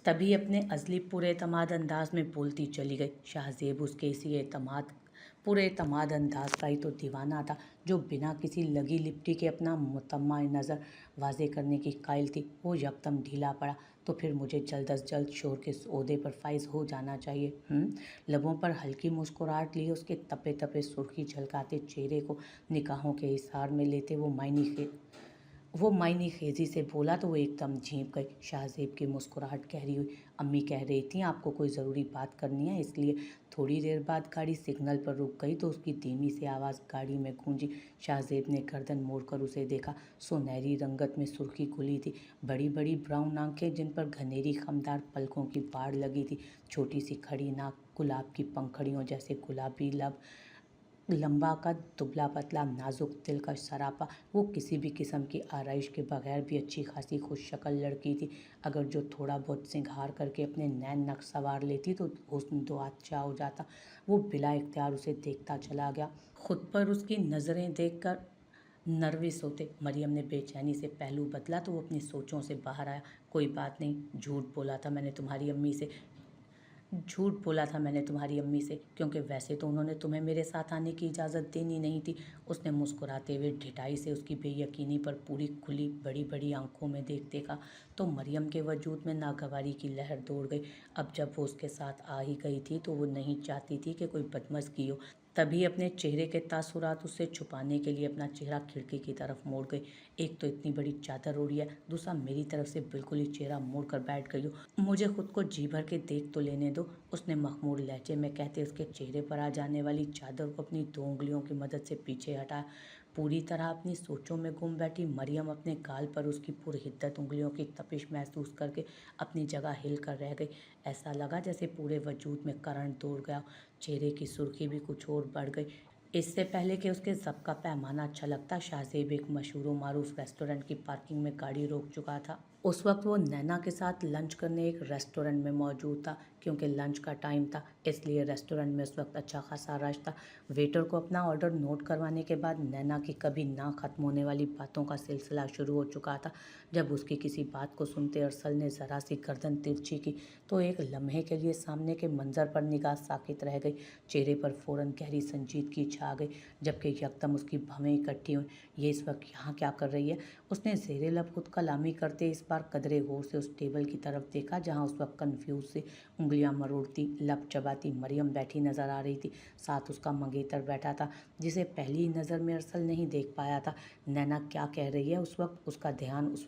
तभी अपने अज़ली पुरएतमाद अंदाज में बोलती चली गई। शाहज़ेब उसके इसी पुरएतमाद अंदाज का ही तो दीवाना था, जो बिना किसी लगी लिपटी के अपना मुतम्मा नज़र वाज़े करने की कायल थी। वो यकदम ढीला पड़ा। तो फिर मुझे जल्द अज जल्द शोहर के ओहदे पर फाइज हो जाना चाहिए। लबों पर हल्की मुस्कुराहट लिए उसके तपे तपे सुर्खी झलकाते चेहरे को निगाहों के इशार में लेते वो मायनी खेजी से बोला तो वो एकदम झींप गई। शाहजेब की मुस्कुराहट गहरी हुई। अम्मी कह रही थी आपको कोई ज़रूरी बात करनी है, इसलिए। थोड़ी देर बाद गाड़ी सिग्नल पर रुक गई तो उसकी धीमी सी आवाज़ गाड़ी में गूंजी। शाहजेब ने गर्दन मोड़कर उसे देखा। सुनहरी रंगत में सुर्खी खुली थी, बड़ी बड़ी ब्राउन आंखें जिन पर घनेरी खमदार पलकों की बाढ़ लगी थी, छोटी सी खड़ी नाक, गुलाब की पंखड़ियों जैसे गुलाबी लब, लंबा कद, दुबला पतला नाजुक दिल का सरापा। वो किसी भी किस्म की आरइश के बगैर भी अच्छी खासी खुश शक्ल लड़की थी। अगर जो थोड़ा बहुत सिंगार करके अपने नैन नक्श सवार लेती तो हुस्न दो अच्छा हो जाता। वो बिला इख्तियार उसे देखता चला गया, खुद पर उसकी नज़रें देखकर नर्वस होते। मरियम ने बेचैनी से पहलू बदला तो वो अपनी सोचों से बाहर आया। कोई बात नहीं, झूठ बोला था मैंने तुम्हारी अम्मी से, क्योंकि वैसे तो उन्होंने तुम्हें मेरे साथ आने की इजाज़त देनी नहीं थी। उसने मुस्कुराते हुए ढिठाई से उसकी बेयकीनी पर पूरी खुली बड़ी बड़ी आंखों में देखते कहा। तो मरियम के वजूद में नागवारी की लहर दौड़ गई। अब जब वो उसके साथ आ ही गई थी तो वो नहीं चाहती थी कि कोई बदमज़गी हो। तभी अपने चेहरे के तासुरात उससे छुपाने के लिए अपना चेहरा खिड़की की तरफ मोड़ गई। एक तो इतनी बड़ी चादर ओढ़ी है, दूसरा मेरी तरफ से बिल्कुल ही चेहरा मोड़ कर बैठ गई हो। मुझे खुद को जी भर के देख तो लेने दो, उसने मखमूर लहजे में कहते उसके चेहरे पर आ जाने वाली चादर को अपनी 2 उंगलियों की मदद से पीछे हटाया। पूरी तरह अपनी सोचों में गुम बैठी मरियम अपने गाल पर उसकी पुरहिद्दत उंगलियों की तपिश महसूस करके अपनी जगह हिल कर रह गई। ऐसा लगा जैसे पूरे वजूद में करंट दौड़ गया। चेहरे की सुर्खी भी कुछ और बढ़ गई। इससे पहले कि उसके ज़ब्त का पैमाना छलकता, शाहज़ेब एक मशहूर व मारूफ रेस्टोरेंट की पार्किंग में गाड़ी रोक चुका था। उस वक्त वो नैना के साथ लंच करने एक रेस्टोरेंट में मौजूद था। क्योंकि लंच का टाइम था, इसलिए रेस्टोरेंट में उस वक्त अच्छा खासा रश था। वेटर को अपना ऑर्डर नोट करवाने के बाद नैना की कभी ना ख़त्म होने वाली बातों का सिलसिला शुरू हो चुका था। जब उसकी किसी बात को सुनते अरसल ने ज़रा सी गर्दन तिरछी की तो एक लम्हे के लिए सामने के मंजर पर निगाह साकित रह गई। चेहरे पर फ़ौरन गहरी संजीदगी छा गई, जबकि यकदम उसकी भवें इकट्ठी हुई। ये इस वक्त यहाँ क्या कर रही है? उसने ज़ेरे लब खुद कलामी करते इस बार कदरे गौर से उस टेबल की तरफ देखा जहाँ उस वक्त कन्फ्यूज से उंगलियां मरोड़ती, लब चबाती मरियम बैठी नजर आ रही थी। साथ उसका मंगेतर बैठा था, जिसे पहली ही नज़र में अरसल नहीं देख पाया था। नैना क्या कह रही है? उस वक्त उसका ध्यान उस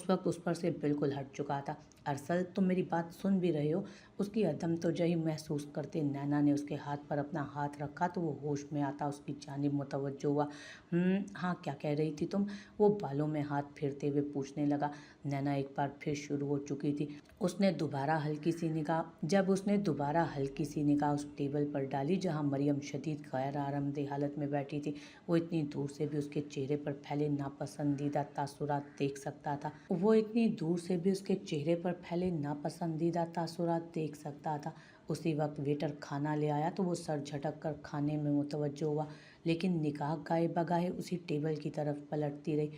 वक्त उस पर से बिल्कुल हट चुका था। अरसल, तुम मेरी बात सुन भी रहे हो? उसकी अदम तोजही महसूस करते नैना ने उसके हाथ पर अपना हाथ रखा तो वो होश में आता उसकी जानिब मुतवज्जो हुआ। हाँ, क्या कह रही थी तुम? वो बालों में हाथ फेरते हुए पूछने लगा। नैना एक बार फिर शुरू हो चुकी थी। जब उसने दोबारा हल्की सी निगाह उस टेबल पर डाली जहां मरियम शदीद गैर आरामदेह हालत में बैठी थी, वो इतनी दूर से भी उसके चेहरे पर फैले नापसंदीदा तासुरात देख सकता था। उसी वक्त वेटर खाना ले आया तो वो सर झटक कर खाने में मुतवज्जो हुआ, लेकिन निगाह गाए बगाए उसी टेबल की तरफ पलटती रही।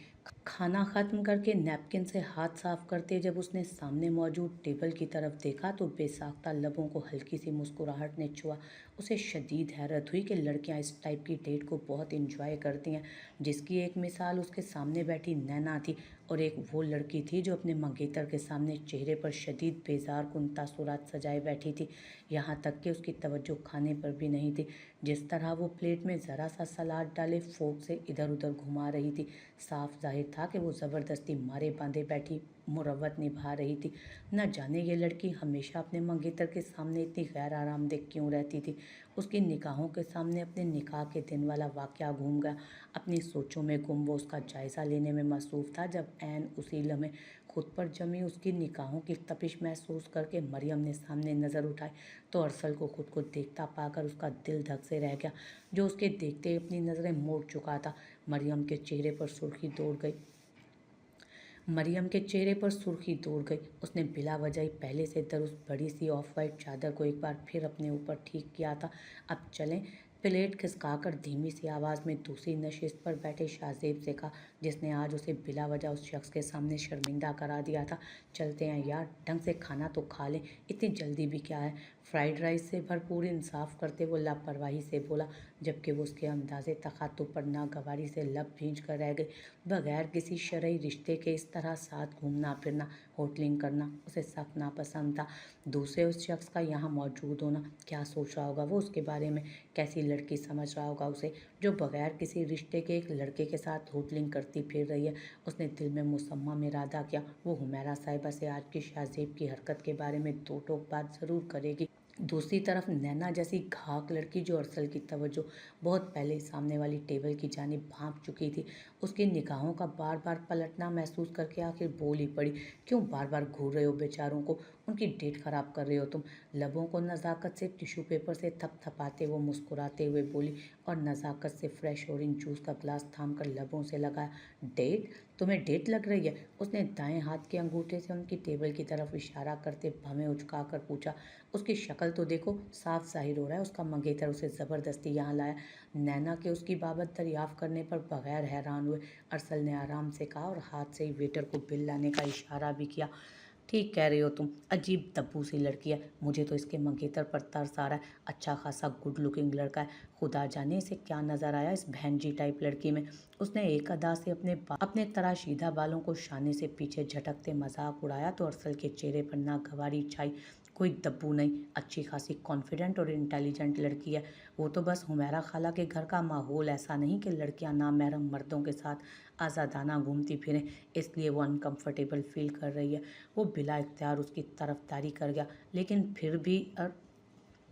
खाना ख़त्म करके नैपकिन से हाथ साफ करते जब उसने सामने मौजूद टेबल की तरफ देखा तो बेसाख्ता लबों को हल्की सी मुस्कुराहट ने छुआ। उसे शदीद हैरत हुई कि लड़कियां इस टाइप की डेट को बहुत इंजॉय करती हैं, जिसकी एक मिसाल उसके सामने बैठी नैना थी, और एक वो लड़की थी जो अपने मंगेतर के सामने चेहरे पर शदीद बेजार कुन तासुरात सजाए बैठी थी। यहाँ तक कि उसकी तवज्जो खाने पर भी नहीं थी। जिस तरह वो प्लेट में ज़रा सा सलाद डाले फोर्क से इधर उधर घुमा रही थी, साफ ज़ाहिर था कि वो ज़बरदस्ती मारे बांधे बैठी मुरव्वत निभा रही थी। न जाने ये लड़की हमेशा अपने मंगेतर के सामने इतनी गैर आरामदेह क्यों रहती थी। उसकी निगाहों के सामने अपने निकाह के दिन वाला वाक़या घूम गया। अपनी सोचों में गुम वो उसका जायज़ा लेने में मसरूफ़ था जब ऐन उसी लम्हे खुद पर जमी उसकी निगाहों की तपिश महसूस करके मरियम ने सामने नज़र उठाई तो अरसल को खुद को देखता पाकर उसका दिल धक से रह गया, जो उसके देखते ही अपनी नज़रें मोड़ चुका था। मरियम के चेहरे पर सुर्खी दौड़ गई। उसने बिला वजह ही पहले से उस बड़ी सी ऑफ वाइट चादर को एक बार फिर अपने ऊपर ठीक किया था। अब चलें, प्लेट खिसकाकर धीमी सी आवाज़ में दूसरी नशिस्त पर बैठे शाहजेब से कहा, जिसने आज उसे बिला वजह उस शख्स के सामने शर्मिंदा करा दिया था। चलते हैं यार, ढंग से खाना तो खा लें, इतनी जल्दी भी क्या है। फ्राइड राइस से भरपूर इंसाफ करते वो लापरवाही से बोला, जबकि वो उसके अंदाज़े तखातुब पर नागवारी से लब भींच कर रह गई। बगैर किसी शरई रिश्ते के इस तरह साथ घूमना फिरना, होटलिंग करना उसे सख्त नापसंद था। दूसरे उस शख्स का यहाँ मौजूद होना, क्या सोच रहा होगा वो उसके बारे में, कैसी लड़की समझ रहा होगा उसे, जो बगैर किसी रिश्ते के एक लड़के के साथ होटलिंग करती फिर रही है। उसने दिल में मुसम्मम इरादा किया, वो हुमैरा साहिबा से आज की शाहजेब की हरकत के बारे में दो टोक बात ज़रूर करेगी। दूसरी तरफ नैना जैसी घाक लड़की, जो अरसल की तवज्जो बहुत पहले ही सामने वाली टेबल की जानिब भांप चुकी थी, उसकी निगाहों का बार बार पलटना महसूस करके आखिर बोल ही पड़ी, क्यों बार बार घूर रहे हो बेचारों को, उनकी डेट खराब कर रहे हो तुम। लबों को नज़ाकत से टिश्यू पेपर से थपथपाते वो मुस्कुराते हुए बोली और नज़ाकत से फ्रेश ऑरेंज जूस का ग्लास थाम कर लबों से लगाया। डेट? तुम्हें डेट लग रही है? उसने दाएं हाथ के अंगूठे से उनकी टेबल की तरफ इशारा करते भवें उचकाकर पूछा। उसकी शक्ल तो देखो, साफ ज़ाहिर हो रहा है उसका मंगेतर उसे ज़बरदस्ती यहाँ लाया। नैना के उसकी बाबत दरियाफ़्त करने पर बगैर हैरान हुए अरसल ने आराम से कहा और हाथ से ही वेटर को बिल लाने का इशारा भी किया। ठीक कह रही हो तुम, अजीब दब्बू सी लड़की है, मुझे तो इसके मंगेतर पर तरस आ रहा है। अच्छा खासा गुड लुकिंग लड़का है, खुदा जाने इसे क्या नज़र आया इस बहनजी टाइप लड़की में। उसने एक अदा से अपने तराशीदा बालों को शाने से पीछे झटकते मजाक उड़ाया तो अरसल के चेहरे पर नागवारी छाई। कोई दब्बू नहीं, अच्छी खासी कॉन्फिडेंट और इंटेलिजेंट लड़की है। वो तो बस हुमैरा खाला के घर का माहौल ऐसा नहीं कि लड़कियां नामहरम मर्दों के साथ आज़ादाना घूमती फिरें, इसलिए वो अनकंफर्टेबल फील कर रही है। वो बिला इख्तियार उसकी तरफदारी कर गया, लेकिन फिर भी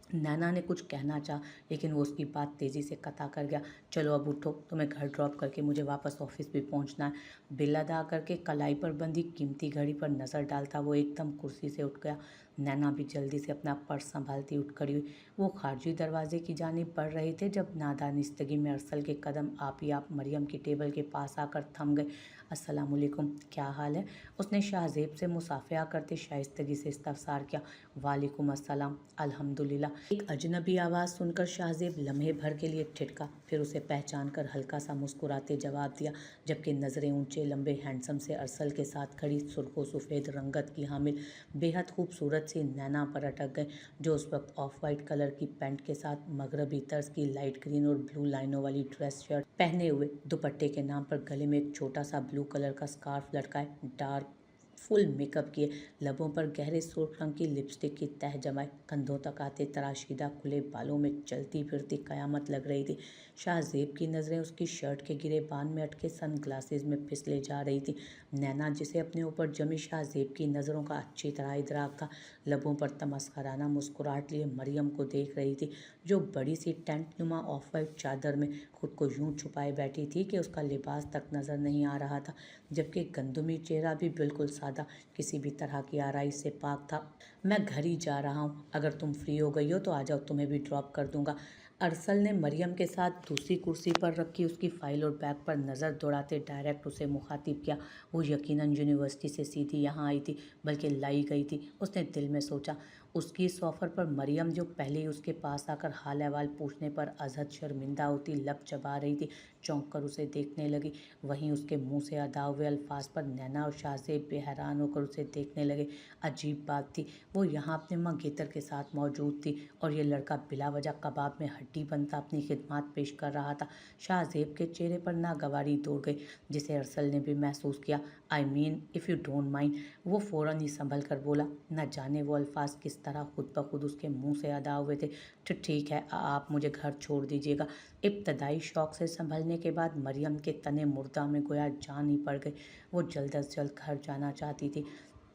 नैना ने कुछ कहना चाहा, लेकिन वो उसकी बात तेज़ी से कता कर गया। चलो अब उठो, तुम्हें घर ड्रॉप करके मुझे वापस ऑफिस भी पहुंचना है। बिल अदा करके कलाई पर बंधी कीमती घड़ी पर नज़र डालता वो एकदम कुर्सी से उठ गया। नैना भी जल्दी से अपना पर्स संभालती उठ खड़ी हुई। वो खारजी दरवाजे की जानिब बढ़ रहे थे जब नादानिस्तगी में अरसल के कदम आप ही आप मरियम की टेबल के पास आकर थम गए। अस्सलामुअलैकुम, क्या हाल है? उसने शाहजेब से मुसाफिया करते शाइस्तगी से इस्तफसार किया। वालेकुम अस्सलाम, अल्हम्दुलिल्लाह। एक अजनबी आवाज़ सुनकर शाहजेब लम्हे भर के लिए ठिठका, फिर उसे पहचान कर हल्का सा मुस्कुराते जवाब दिया, जबकि नज़रें ऊंचे लंबे हैंडसम से अरसल के साथ खड़ी सुर्खो सफ़ेद रंगत की हामिल बेहद खूबसूरत सी नैना पर अटक गए, जो उस वक्त ऑफ वाइट कलर की पैंट के साथ मगरबी तर्ज की लाइट ग्रीन और ब्लू लाइनों वाली ड्रेस शर्ट पहने हुए, दुपट्टे के नाम पर गले में एक छोटा सा ब्लू कलर का स्कार्फ लटकाए, डार्क फुल मेकअप किए, लबों पर गहरे सुर्ख रंग की लिपस्टिक की तह जमाए, कंधों तक आते तराशीदा खुले बालों में चलती फिरती कयामत लग रही थी। शाहजेब की नज़रें उसकी शर्ट के गिरे बान में अटके सन ग्लासेस में फिसले जा रही थी। नैना, जिसे अपने ऊपर जमी शाहजेब की नज़रों का अच्छी तरह इदराक था, लबों पर तमस्खराना मुस्कुराहट लिए मरियम को देख रही थी, जो बड़ी सी टेंट नुमा ऑफ वाइट चादर में खुद को यूं छुपाए बैठी थी कि उसका लिबास तक नज़र नहीं आ रहा था, जबकि गंदुमी चेहरा भी बिल्कुल सादा, किसी भी तरह की आराइश से पाक था। मैं घर ही जा रहा हूँ, अगर तुम फ्री हो गई हो तो आ जाओ, तुम्हें भी ड्रॉप कर दूंगा। अरसल ने मरियम के साथ दूसरी कुर्सी पर रखी उसकी फ़ाइल और बैग पर नज़र दौड़ाते डायरेक्ट उसे मुखातिब किया। वो यकीनन यूनिवर्सिटी से सीधी यहाँ आई थी, बल्कि लाई गई थी। उसने दिल में सोचा। उसकी इस ऑफ़र पर मरियम, जो पहले ही उसके पास आकर हाल अहवाल पूछने पर अजहद शर्मिंदा होती लब चबा रही थी, चौंक कर उसे देखने लगी। वहीं उसके मुंह से अदा हुए अल्फाज पर नैना और शाहजेब बेहरान होकर उसे देखने लगे। अजीब बात थी, वो यहाँ अपने मंगेतर के साथ मौजूद थी और ये लड़का बिला वजह कबाब में हड्डी बनता अपनी खिदमत पेश कर रहा था। शाहजेब के चेहरे पर नागवारी दौड़ गई, जिसे अरसल ने भी महसूस किया। I mean if you don't mind, वो फ़ौरन ही संभल कर बोला। न जाने वो अल्फाज किस तरह खुद ब खुद उसके मुंह से अदा हुए थे। ठीक है, आप मुझे घर छोड़ दीजिएगा। इब्तदाई शौक से संभलने के बाद मरियम के तने मुर्दा में गोया जान ही पड़ गई। वो जल्द अज जल्द घर जाना चाहती थी।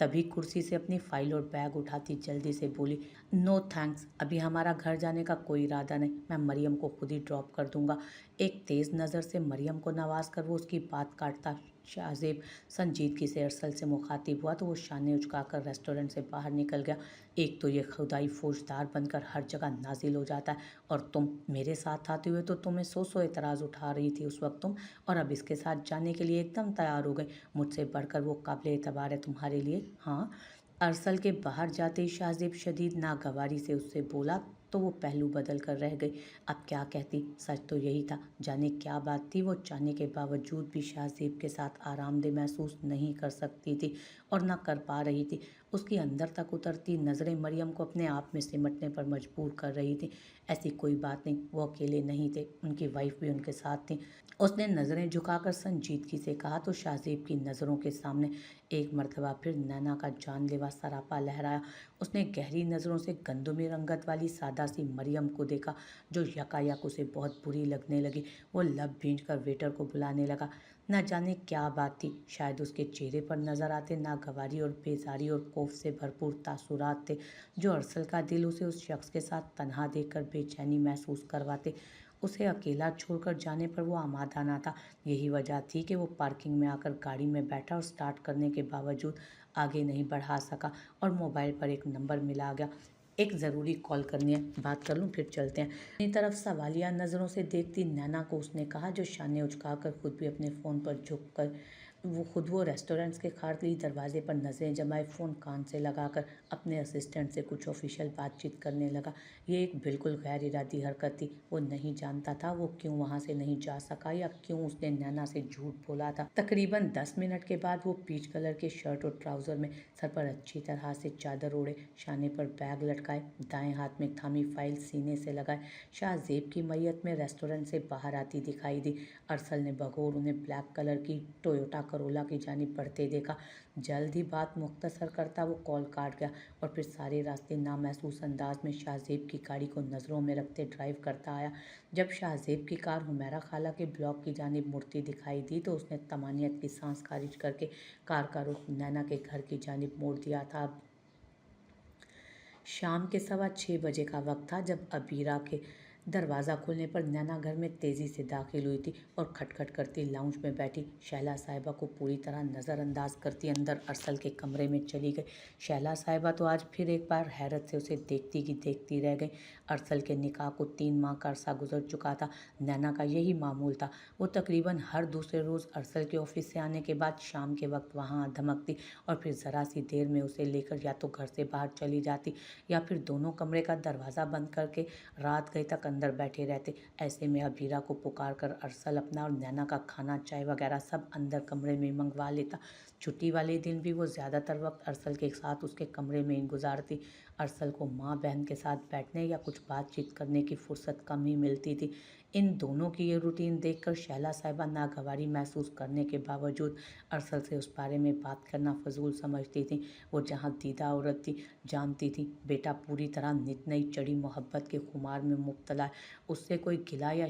तभी कुर्सी से अपनी फाइल और बैग उठाती जल्दी से बोली, नो थैंक्स, अभी हमारा घर जाने का कोई इरादा नहीं, मैं मरियम को खुद ही ड्रॉप कर दूंगा। एक तेज़ नज़र से मरियम को नवाज कर वो उसकी बात काटता शाहजेब संजीदगी से अरसल से मुखातिब हुआ तो वो शाने उचकाकर रेस्टोरेंट से बाहर निकल गया। एक तो ये खुदाई फौजदार बनकर हर जगह नाजिल हो जाता है, और तुम मेरे साथ आते हुए तो तुम्हें सौ एतराज़ उठा रही थी उस वक्त तुम, और अब इसके साथ जाने के लिए एकदम तैयार हो गई। मुझसे बढ़कर वो काबिल एतबार है तुम्हारे लिए, हाँ। अरसल के बाहर जाते ही शाहजेब शदीद नागवारी से उससे बोला तो वो पहलू बदल कर रह गई। अब क्या कहती, सच तो यही था। जाने क्या बात थी, वो चाहने के बावजूद भी शाहजेब के साथ आरामदेह महसूस नहीं कर सकती थी और न कर पा रही थी। उसकी अंदर तक उतरती नज़रें मरियम को अपने आप में सिमटने पर मजबूर कर रही थी। ऐसी कोई बात नहीं, वो अकेले नहीं थे, उनकी वाइफ भी उनके साथ थी। उसने नज़रें झुकाकर संजीदगी से कहा तो शाहजेब की नज़रों के सामने एक मर्तबा फिर नैना का जानलेवा सरापा लहराया। उसने गहरी नज़रों से गंदुमी रंगत वाली सादा सी मरियम को देखा जो यकायक उसे बहुत बुरी लगने लगी। वो लब भींच कर वेटर को बुलाने लगा। न जाने क्या बात थी, शायद उसके चेहरे पर नजर आते नागवारी और बेजारी और खौफ से भरपूर तासुरात थे जो अरसल का दिल उसे उस शख्स के साथ तन्हा देखकर बेचैनी महसूस करवाते। उसे अकेला छोड़कर जाने पर वो आमादा ना था। यही वजह थी कि वो पार्किंग में आकर गाड़ी में बैठा और स्टार्ट करने के बावजूद आगे नहीं बढ़ा सका और मोबाइल पर एक नंबर मिला गया। एक ज़रूरी कॉल करनी है, बात कर लूँ फिर चलते हैं। अपनी तरफ सवालिया नज़रों से देखती नैना को उसने कहा जो शाने उचकाकर खुद भी अपने फ़ोन पर झुक कर वो रेस्टोरेंट्स के खारतली दरवाजे पर नज़रें जमाए फ़ोन कान से लगाकर अपने असिस्टेंट से कुछ ऑफिशियल बातचीत करने लगा। ये एक बिल्कुल गैर इरादी हरकत थी। वो नहीं जानता था वो क्यों वहाँ से नहीं जा सका या क्यों उसने नैना से झूठ बोला था। तकरीबन 10 मिनट के बाद वो पीच कलर के शर्ट और ट्राउज़र में सर पर अच्छी तरह से चादर ओढ़े, शाने पर बैग लटकाए, दाएं हाथ में थामी फाइल सीने से लगाए शाहजेब की मैयत में रेस्टोरेंट से बाहर आती दिखाई दी। अरसल ने बगौर उन्हें ब्लैक कलर की टोयोटा करोला की जानिब बढ़ते देखा। जल्द ही बात मुख्तसर करता वो कॉल काट गया और फिर सारे रास्ते नामहसूस अंदाज में शाहजेब की गाड़ी को नज़रों में रखते ड्राइव करता आया। जब शाहजेब की कार हुमैरा खाला के ब्लॉक की जानिब मुड़ती दिखाई दी तो उसने तमानियत की सांस खारिज करके कार का रुख नैना के घर की जानिब मोड़ दिया था। शाम के 6:15 का वक्त था जब अबीरा के दरवाज़ा खुलने पर नैना घर में तेज़ी से दाखिल हुई थी और खटखट करती लाउंज में बैठी शैला साहिबा को पूरी तरह नज़रअंदाज करती अंदर अरसल के कमरे में चली गई। शैला साहिबा तो आज फिर एक बार हैरत से उसे देखती की देखती रह गई। अरसल के निकाह को 3 माह का अरसा गुजर चुका था। नैना का यही मामूल था। वो तकरीबन हर दूसरे रोज़ अरसल के ऑफिस से आने के बाद शाम के वक्त वहाँ धमकती और फिर ज़रा सी देर में उसे लेकर या तो घर से बाहर चली जाती या फिर दोनों कमरे का दरवाज़ा बंद करके रात गए तक अंदर बैठे रहते। ऐसे में अबीरा को पुकार कर अरसल अपना और नैना का खाना चाय वगैरह सब अंदर कमरे में मंगवा लेता। छुट्टी वाले दिन भी वो ज़्यादातर वक्त अरसल के साथ उसके कमरे में ही गुजारती। अरसल को माँ बहन के साथ बैठने या कुछ बातचीत करने की फुर्सत कम ही मिलती थी। इन दोनों की ये रूटीन देखकर शैला साहिबा नागवारी महसूस करने के बावजूद अरसल से उस बारे में बात करना फजूल समझती थी। वो जहाँ दीदा औरत थी, जानती थी बेटा पूरी तरह नित नई चढ़ी मोहब्बत के खुमार में मुब्तला है। उससे कोई गिला या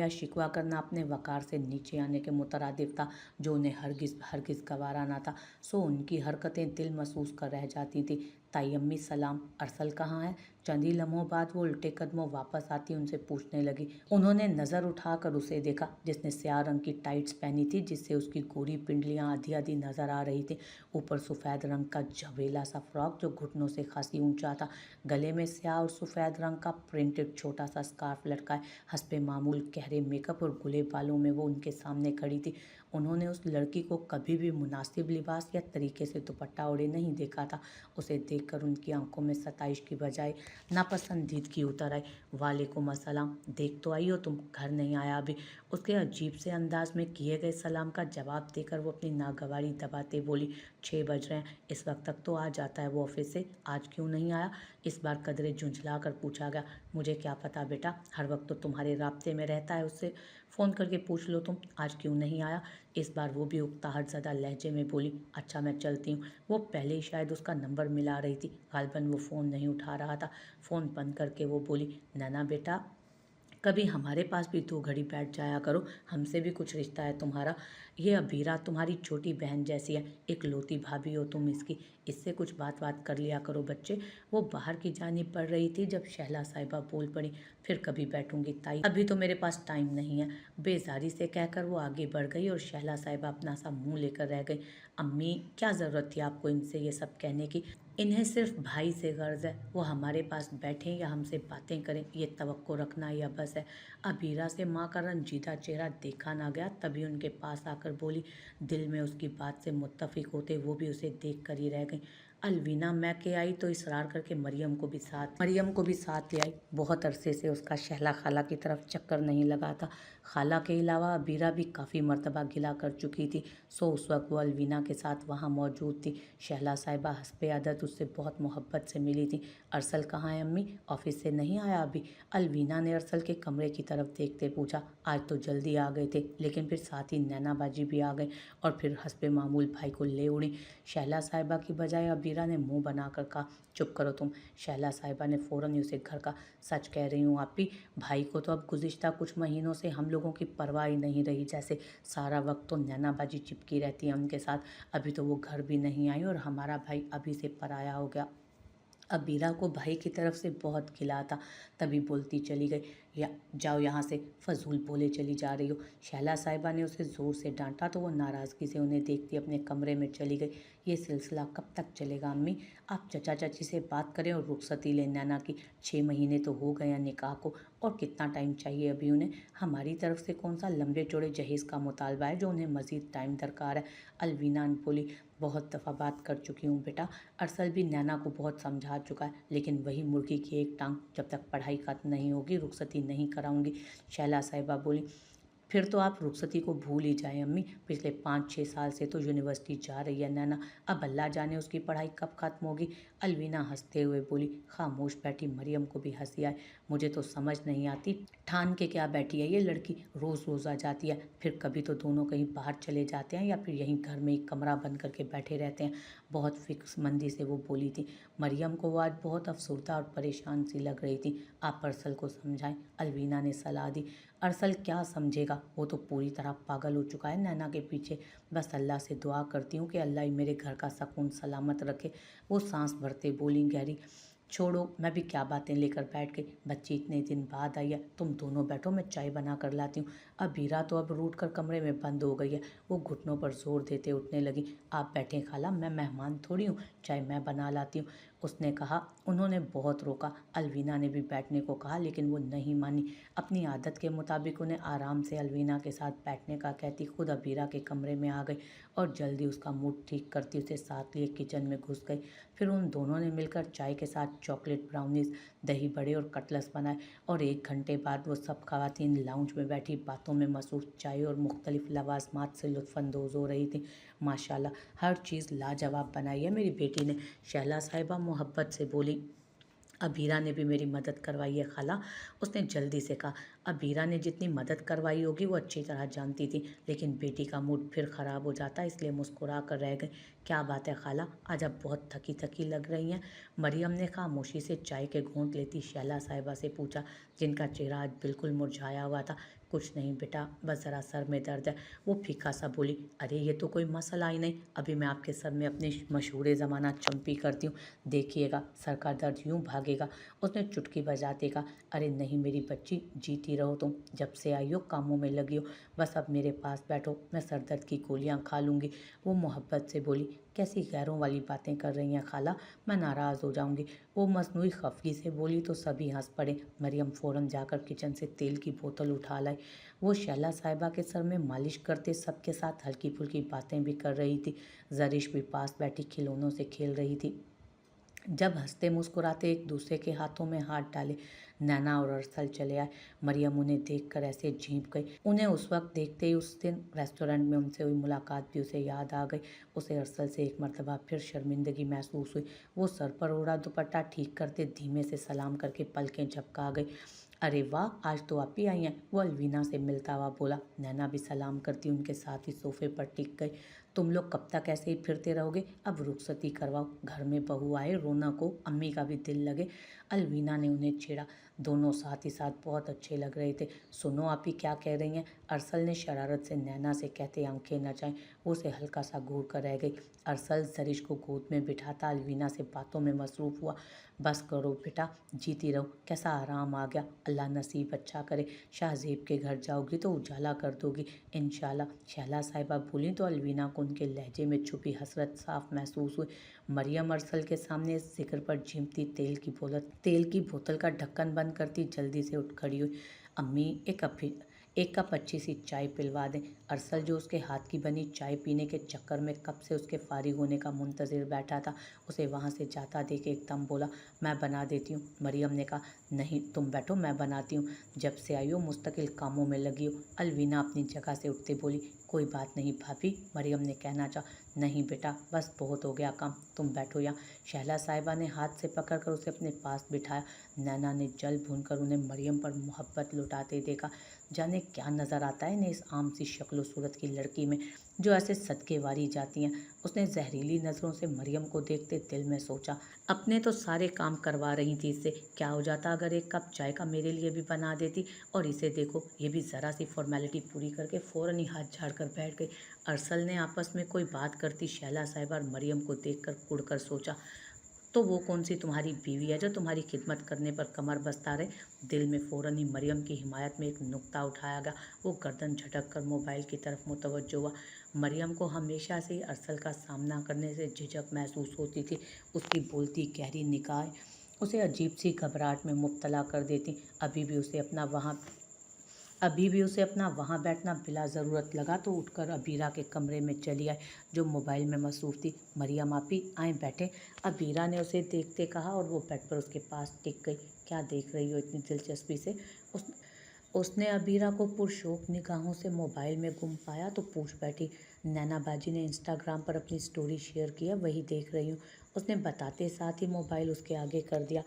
शिकवा करना अपने वकार से नीचे आने के मुतरादिफ था जो उन्हें हरगिज़ गवारा ना था। सो उनकी हरकतें दिल महसूस कर रह जाती थी। ताई अम्मी सलाम, अरसल कहाँ है? चंद ही लम्हों बाद वो उल्टे कदमों वापस आती उनसे पूछने लगी। उन्होंने नज़र उठाकर उसे देखा जिसने स्याह रंग की टाइट्स पहनी थी जिससे उसकी गोरी पिंडलियाँ आधी आधी नजर आ रही थी। ऊपर सफ़ेद रंग का झवेला सा फ्रॉक जो घुटनों से खासी ऊंचा था, गले में स्याह और सफ़ेद रंग का प्रिंटेड छोटा सा स्कार्फ लटकाए हस्बे मामूल गहरे मेकअप और गुले बालों में वो उनके सामने खड़ी थी। उन्होंने उस लड़की को कभी भी मुनासिब लिबास या तरीके से दुपट्टा ओढ़े नहीं देखा था। उसे देखकर उनकी आंखों में सताइश की बजाय नापसंदीदगी उतर आई। वालेकुम अस्सलाम, देख तो आई हो तुम, घर नहीं आया अभी? उसके अजीब से अंदाज में किए गए सलाम का जवाब देकर वो अपनी नागवारी दबाते बोली, 6 बज रहे हैं, इस वक्त तक तो आ जाता है वो ऑफिस से, आज क्यों नहीं आया? इस बार कदरे झुंझला कर पूछा गया। मुझे क्या पता बेटा, हर वक्त तो तुम्हारे राब्ते में रहता है उससे। फ़ोन करके पूछ लो तुम आज क्यों नहीं आया। इस बार वो भी उकताहट ज़दा लहजे में बोली, अच्छा मैं चलती हूँ। वो पहले ही शायद उसका नंबर मिला रही थी, गालिबन वो फ़ोन नहीं उठा रहा था। फ़ोन बंद करके वो बोली, नैना बेटा कभी हमारे पास भी 2 घड़ी बैठ जाया करो, हमसे भी कुछ रिश्ता है तुम्हारा। ये अबीरा तुम्हारी छोटी बहन जैसी है, इकलौती भाभी हो तुम इसकी, इससे कुछ बात बात कर लिया करो बच्चे। वो बाहर की जानिब बढ़ रही थी जब शहला साहिबा बोल पड़ी, फिर कभी बैठूंगी ताई, अभी तो मेरे पास टाइम नहीं है। बेजारी से कहकर वो आगे बढ़ गई और शहला साहिबा अपना सा मुंह लेकर रह गई। अम्मी क्या ज़रूरत थी आपको इनसे ये सब कहने की, इन्हें सिर्फ भाई से गर्ज है, वो हमारे पास बैठें या हमसे बातें करें ये तवक्को रखना या बस है। अबीरा से माँ का रंजीदा चेहरा देखा ना गया, तभी उनके पास आकर बोली। दिल में उसकी बात से मुत्तफिक होते वो भी उसे देख कर ही रह गई। अलवीना मैं के आई तो इसरार करके मरियम को भी साथ ले आई। बहुत अरसे से उसका शहला खाला की तरफ चक्कर नहीं लगा था। खाला के अलावा अबीरा भी काफ़ी मर्तबा गिला कर चुकी थी, सो उस वक्त वो अलवीना के साथ वहाँ मौजूद थी। शहला साहिबा हस्बे आदत उससे बहुत मोहब्बत से मिली थी। अरसल कहाँ है अम्मी, ऑफिस से नहीं आया अभी। अलवीना ने अरसल के कमरे की तरफ देखते पूछा। आज तो जल्दी आ गए थे, लेकिन फिर साथ ही नैना बाजी भी आ गए और फिर हस्बे मामूल भाई को ले उड़ी। शहला साहिबा की बजाय अबीरा ने मुंह बनाकर कहा, चुप करो तुम। शहला साहिबा ने फ़ौरन ही उसे घर का, सच कह रही हूँ आपी, भाई को तो अब गुज़िश्ता कुछ महीनों से हम लोगों की परवाह ही नहीं रही, जैसे सारा वक्त तो नैना बाजी चिपकी रहती है उनके साथ। अभी तो वो घर भी नहीं आई और हमारा भाई अभी से पराया हो गया। अबीरा को भाई की तरफ से बहुत खिला था, तभी बोलती चली गई, या जाओ यहाँ से, फजूल बोले चली जा रही हो। शहला साहिबा ने उसे ज़ोर से डांटा तो वो नाराज़गी से उन्हें देखती अपने कमरे में चली गई। ये सिलसिला कब तक चलेगा अम्मी, आप चचा चाची से बात करें और रुखसती लें नैना की। 6 महीने तो हो गए हैं निकाह को, और कितना टाइम चाहिए अभी उन्हें। हमारी तरफ से कौन सा लंबे चौड़े जहेज़ का मुतालबा है जो उन्हें मज़ीद टाइम दरकार है। अलवीना बोली, बहुत दफ़ा बात कर चुकी हूँ बेटा, अरसल भी नैना को बहुत समझा चुका है, लेकिन वही मुर्गी की एक टांग, जब तक पढ़ाई खत्म नहीं होगी रुखसती नहीं कराऊंगी। शैला साहिबा बोली, फिर तो आप रुखसती को भूल ही जाएं अम्मी, पिछले 5-6 साल से तो यूनिवर्सिटी जा रही है नैना, अब अल्लाह जाने उसकी पढ़ाई कब खत्म होगी। अलवीना हंसते हुए बोली। खामोश बैठी मरियम को भी हंसी आए। मुझे तो समझ नहीं आती, ठान के क्या बैठी है ये लड़की, रोज़ रोज़ आ जाती है, फिर कभी तो दोनों कहीं बाहर चले जाते हैं या फिर यहीं घर में एक कमरा बंद करके बैठे रहते हैं। बहुत फिक्समंदी से वो बोली थी। मरियम को वो आज बहुत अफसरदा और परेशान सी लग रही थी। आप अरसल को समझाएं, अलवीना ने सलाह दी। अरसल क्या समझेगा, वो तो पूरी तरह पागल हो चुका है नैना के पीछे। बस अल्लाह से दुआ करती हूँ कि अल्लाह ही मेरे घर का सकून सलामत रखे। वो सांस भरते बोली गहरी, छोड़ो मैं भी क्या बातें लेकर बैठ गई, बच्ची इतने दिन बाद आई है, तुम दोनों बैठो मैं चाय बना कर लाती हूँ। अब हीरा तो अब रूठ कर कमरे में बंद हो गई है। वो घुटनों पर जोर देते उठने लगी। आप बैठें खाला, मैं मेहमान थोड़ी हूँ, चाय मैं बना लाती हूँ, उसने कहा। उन्होंने बहुत रोका, अलवीना ने भी बैठने को कहा, लेकिन वो नहीं मानी। अपनी आदत के मुताबिक उन्हें आराम से अलवीना के साथ बैठने का कहती खुद अबीरा के कमरे में आ गई और जल्दी उसका मूड ठीक करती उसे साथ लिए किचन में घुस गई। फिर उन दोनों ने मिलकर चाय के साथ चॉकलेट ब्राउनीज, दही बड़े और कटलेस बनाए और 1 घंटे बाद वो सब खवातीन लाउंज में बैठी बातों में मसरूफ़ चाय और मुख्तलिफ लवाजमात से लुत्फ़अंदोज़ हो रही थी। माशाल्लाह हर चीज़ लाजवाब बनाई है मेरी बेटी ने, शहला साहिबा मोहब्बत से बोली। अबीरा ने भी मेरी मदद करवाई है खाला, उसने जल्दी से कहा। अबीरा ने जितनी मदद करवाई होगी वो अच्छी तरह जानती थी, लेकिन बेटी का मूड फिर ख़राब हो जाता, इसलिए मुस्कुरा कर रह गई। क्या बात है खाला, आज आप बहुत थकी थकी लग रही हैं। मरियम ने खामोशी से चाय के घूंट लेती शैला साहिबा से पूछा, जिनका चेहरा आज बिल्कुल मुरझाया हुआ था। कुछ नहीं बेटा, बस ज़रा सर में दर्द है, वो फीका सा बोली। अरे ये तो कोई मसला ही नहीं, अभी मैं आपके सर में अपनी मशहूर ज़माना चंपी करती हूँ, देखिएगा सर का दर्द यूँ भागेगा। उसने चुटकी बजाते कहा। अरे नहीं मेरी बच्ची, जीती रहो तुम, जब से आई हो कामों में लगी हो, बस अब मेरे पास बैठो, मैं सर दर्द की गोलियाँ खा लूँगी। वो मोहब्बत से बोली। कैसी गैरों वाली बातें कर रही हैं खाला, मैं नाराज़ हो जाऊँगी। वो मसनूई खफगी से बोली तो सभी हंस पड़े। मरियम फ़ौरन जाकर किचन से तेल की बोतल उठा लाई। वो शैला साहिबा के सर में मालिश करते सबके साथ हल्की फुल्की बातें भी कर रही थी। जरिश भी पास बैठी खिलौनों से खेल रही थी। जब हंसते मुस्कुराते एक दूसरे के हाथों में हाथ डाले, नैना और अरसल चले आए। मरियम उन्हें देखकर ऐसे झींप गई, उन्हें उस वक्त देखते ही उस दिन रेस्टोरेंट में उनसे हुई मुलाकात भी उसे याद आ गई। उसे अरसल से एक मर्तबा फिर शर्मिंदगी महसूस हुई। वो सर पर ओढ़ा दुपट्टा ठीक करते धीमे से सलाम करके पलकें झपका गई। अरे वाह, आज तो आप ही आई हैं, वो अलवीना से मिलता हुआ बोला। नैना भी सलाम करती उनके साथ ही सोफे पर टिक गई। तुम लोग कब तक ऐसे ही फिरते रहोगे? अब रुखसती करवाओ, घर में बहू आए, रोना को अम्मी का भी दिल लगे। अलवीना ने उन्हें छेड़ा। दोनों साथ ही साथ बहुत अच्छे लग रहे थे। सुनो, आप ही क्या कह रही हैं? अरसल ने शरारत से नैना से कहते आंखें नचाई। वो उसे हल्का सा घूर कर रह गई। अरसल जरिश को गोद में बिठाता अलवीना से बातों में मसरूफ हुआ। बस करो बेटा, जीती रहो, कैसा आराम आ गया, अल्लाह नसीब अच्छा करे। शाहजेब के घर जाओगी तो उजाला कर दोगी इंशाल्लाह। शहला साहिबा बोली तो अलवीना को उनके लहजे में छुपी हसरत साफ महसूस हुई। मरियम अरसल के सामने इस जिक्र पर झिमती तेल की बोतल का ढक्कन बंद करती जल्दी से उठ खड़ी हुई। अम्मी, एक कप अच्छी सी चाय पिलवा दें। अरसल, जो उसके हाथ की बनी चाय पीने के चक्कर में कब से उसके फारिग होने का मुंतज़िर बैठा था, उसे वहाँ से जाता देख एकदम बोला, मैं बना देती हूँ। मरियम ने कहा, नहीं तुम बैठो, मैं बनाती हूँ। जब से आई हो मुस्तकिल कामों में लगी हो। अलवीना अपनी जगह से उठते बोली, कोई बात नहीं भाभी। मरियम ने कहना चाहा, नहीं बेटा, बस बहुत हो गया काम, तुम बैठो यहाँ। शहला साहिबा ने हाथ से पकड़कर उसे अपने पास बिठाया। नैना ने जल भूनकर उन्हें मरियम पर मोहब्बत लुटाते देखा। जाने क्या नज़र आता है इन्हें इस आम सी शक्ल सूरत की लड़की में, जो ऐसे सदके वारी जाती हैं। उसने जहरीली नज़रों से मरियम को देखते दिल में सोचा, अपने तो सारे काम करवा रही थी इससे, क्या हो जाता अगर एक कप चाय का मेरे लिए भी बना देती। और इसे देखो, ये भी ज़रा सी फॉर्मेलिटी पूरी करके फ़ौरन ही हाथ झाड़ कर बैठ गई। अरसल ने आपस में कोई बात करती शैला साहिबा और मरियम को देखकर कुड़कर सोचा, तो वो कौन सी तुम्हारी बीवी है जो तुम्हारी खिदमत करने पर कमर बस्ता रहे। दिल में फ़ौरन ही मरियम की हिमायत में एक नुक्ता उठाया गया। वो गर्दन झटक कर मोबाइल की तरफ मुतवज्जो हुआ। मरियम को हमेशा से ही अरसल का सामना करने से झिझक महसूस होती थी। उसकी बोलती गहरी निगाहें उसे अजीब सी घबराहट में मुब्तला कर देती। अभी भी उसे अपना वहाँ बैठना बिला ज़रूरत लगा तो उठकर अबीरा के कमरे में चली आई, जो मोबाइल में मसरूफ़ थी। मरियम आपी, आए बैठे, अबीरा ने उसे देखते कहा और वो बेड पर उसके पास टिक गई। क्या देख रही हो इतनी दिलचस्पी से? उस उसने अबीरा को पुरशौक निगाहों से मोबाइल में गुम पाया तो पूछ बैठी। नैना बाजी ने इंस्टाग्राम पर अपनी स्टोरी शेयर की है, वही देख रही हूँ। उसने बताते साथ ही मोबाइल उसके आगे कर दिया।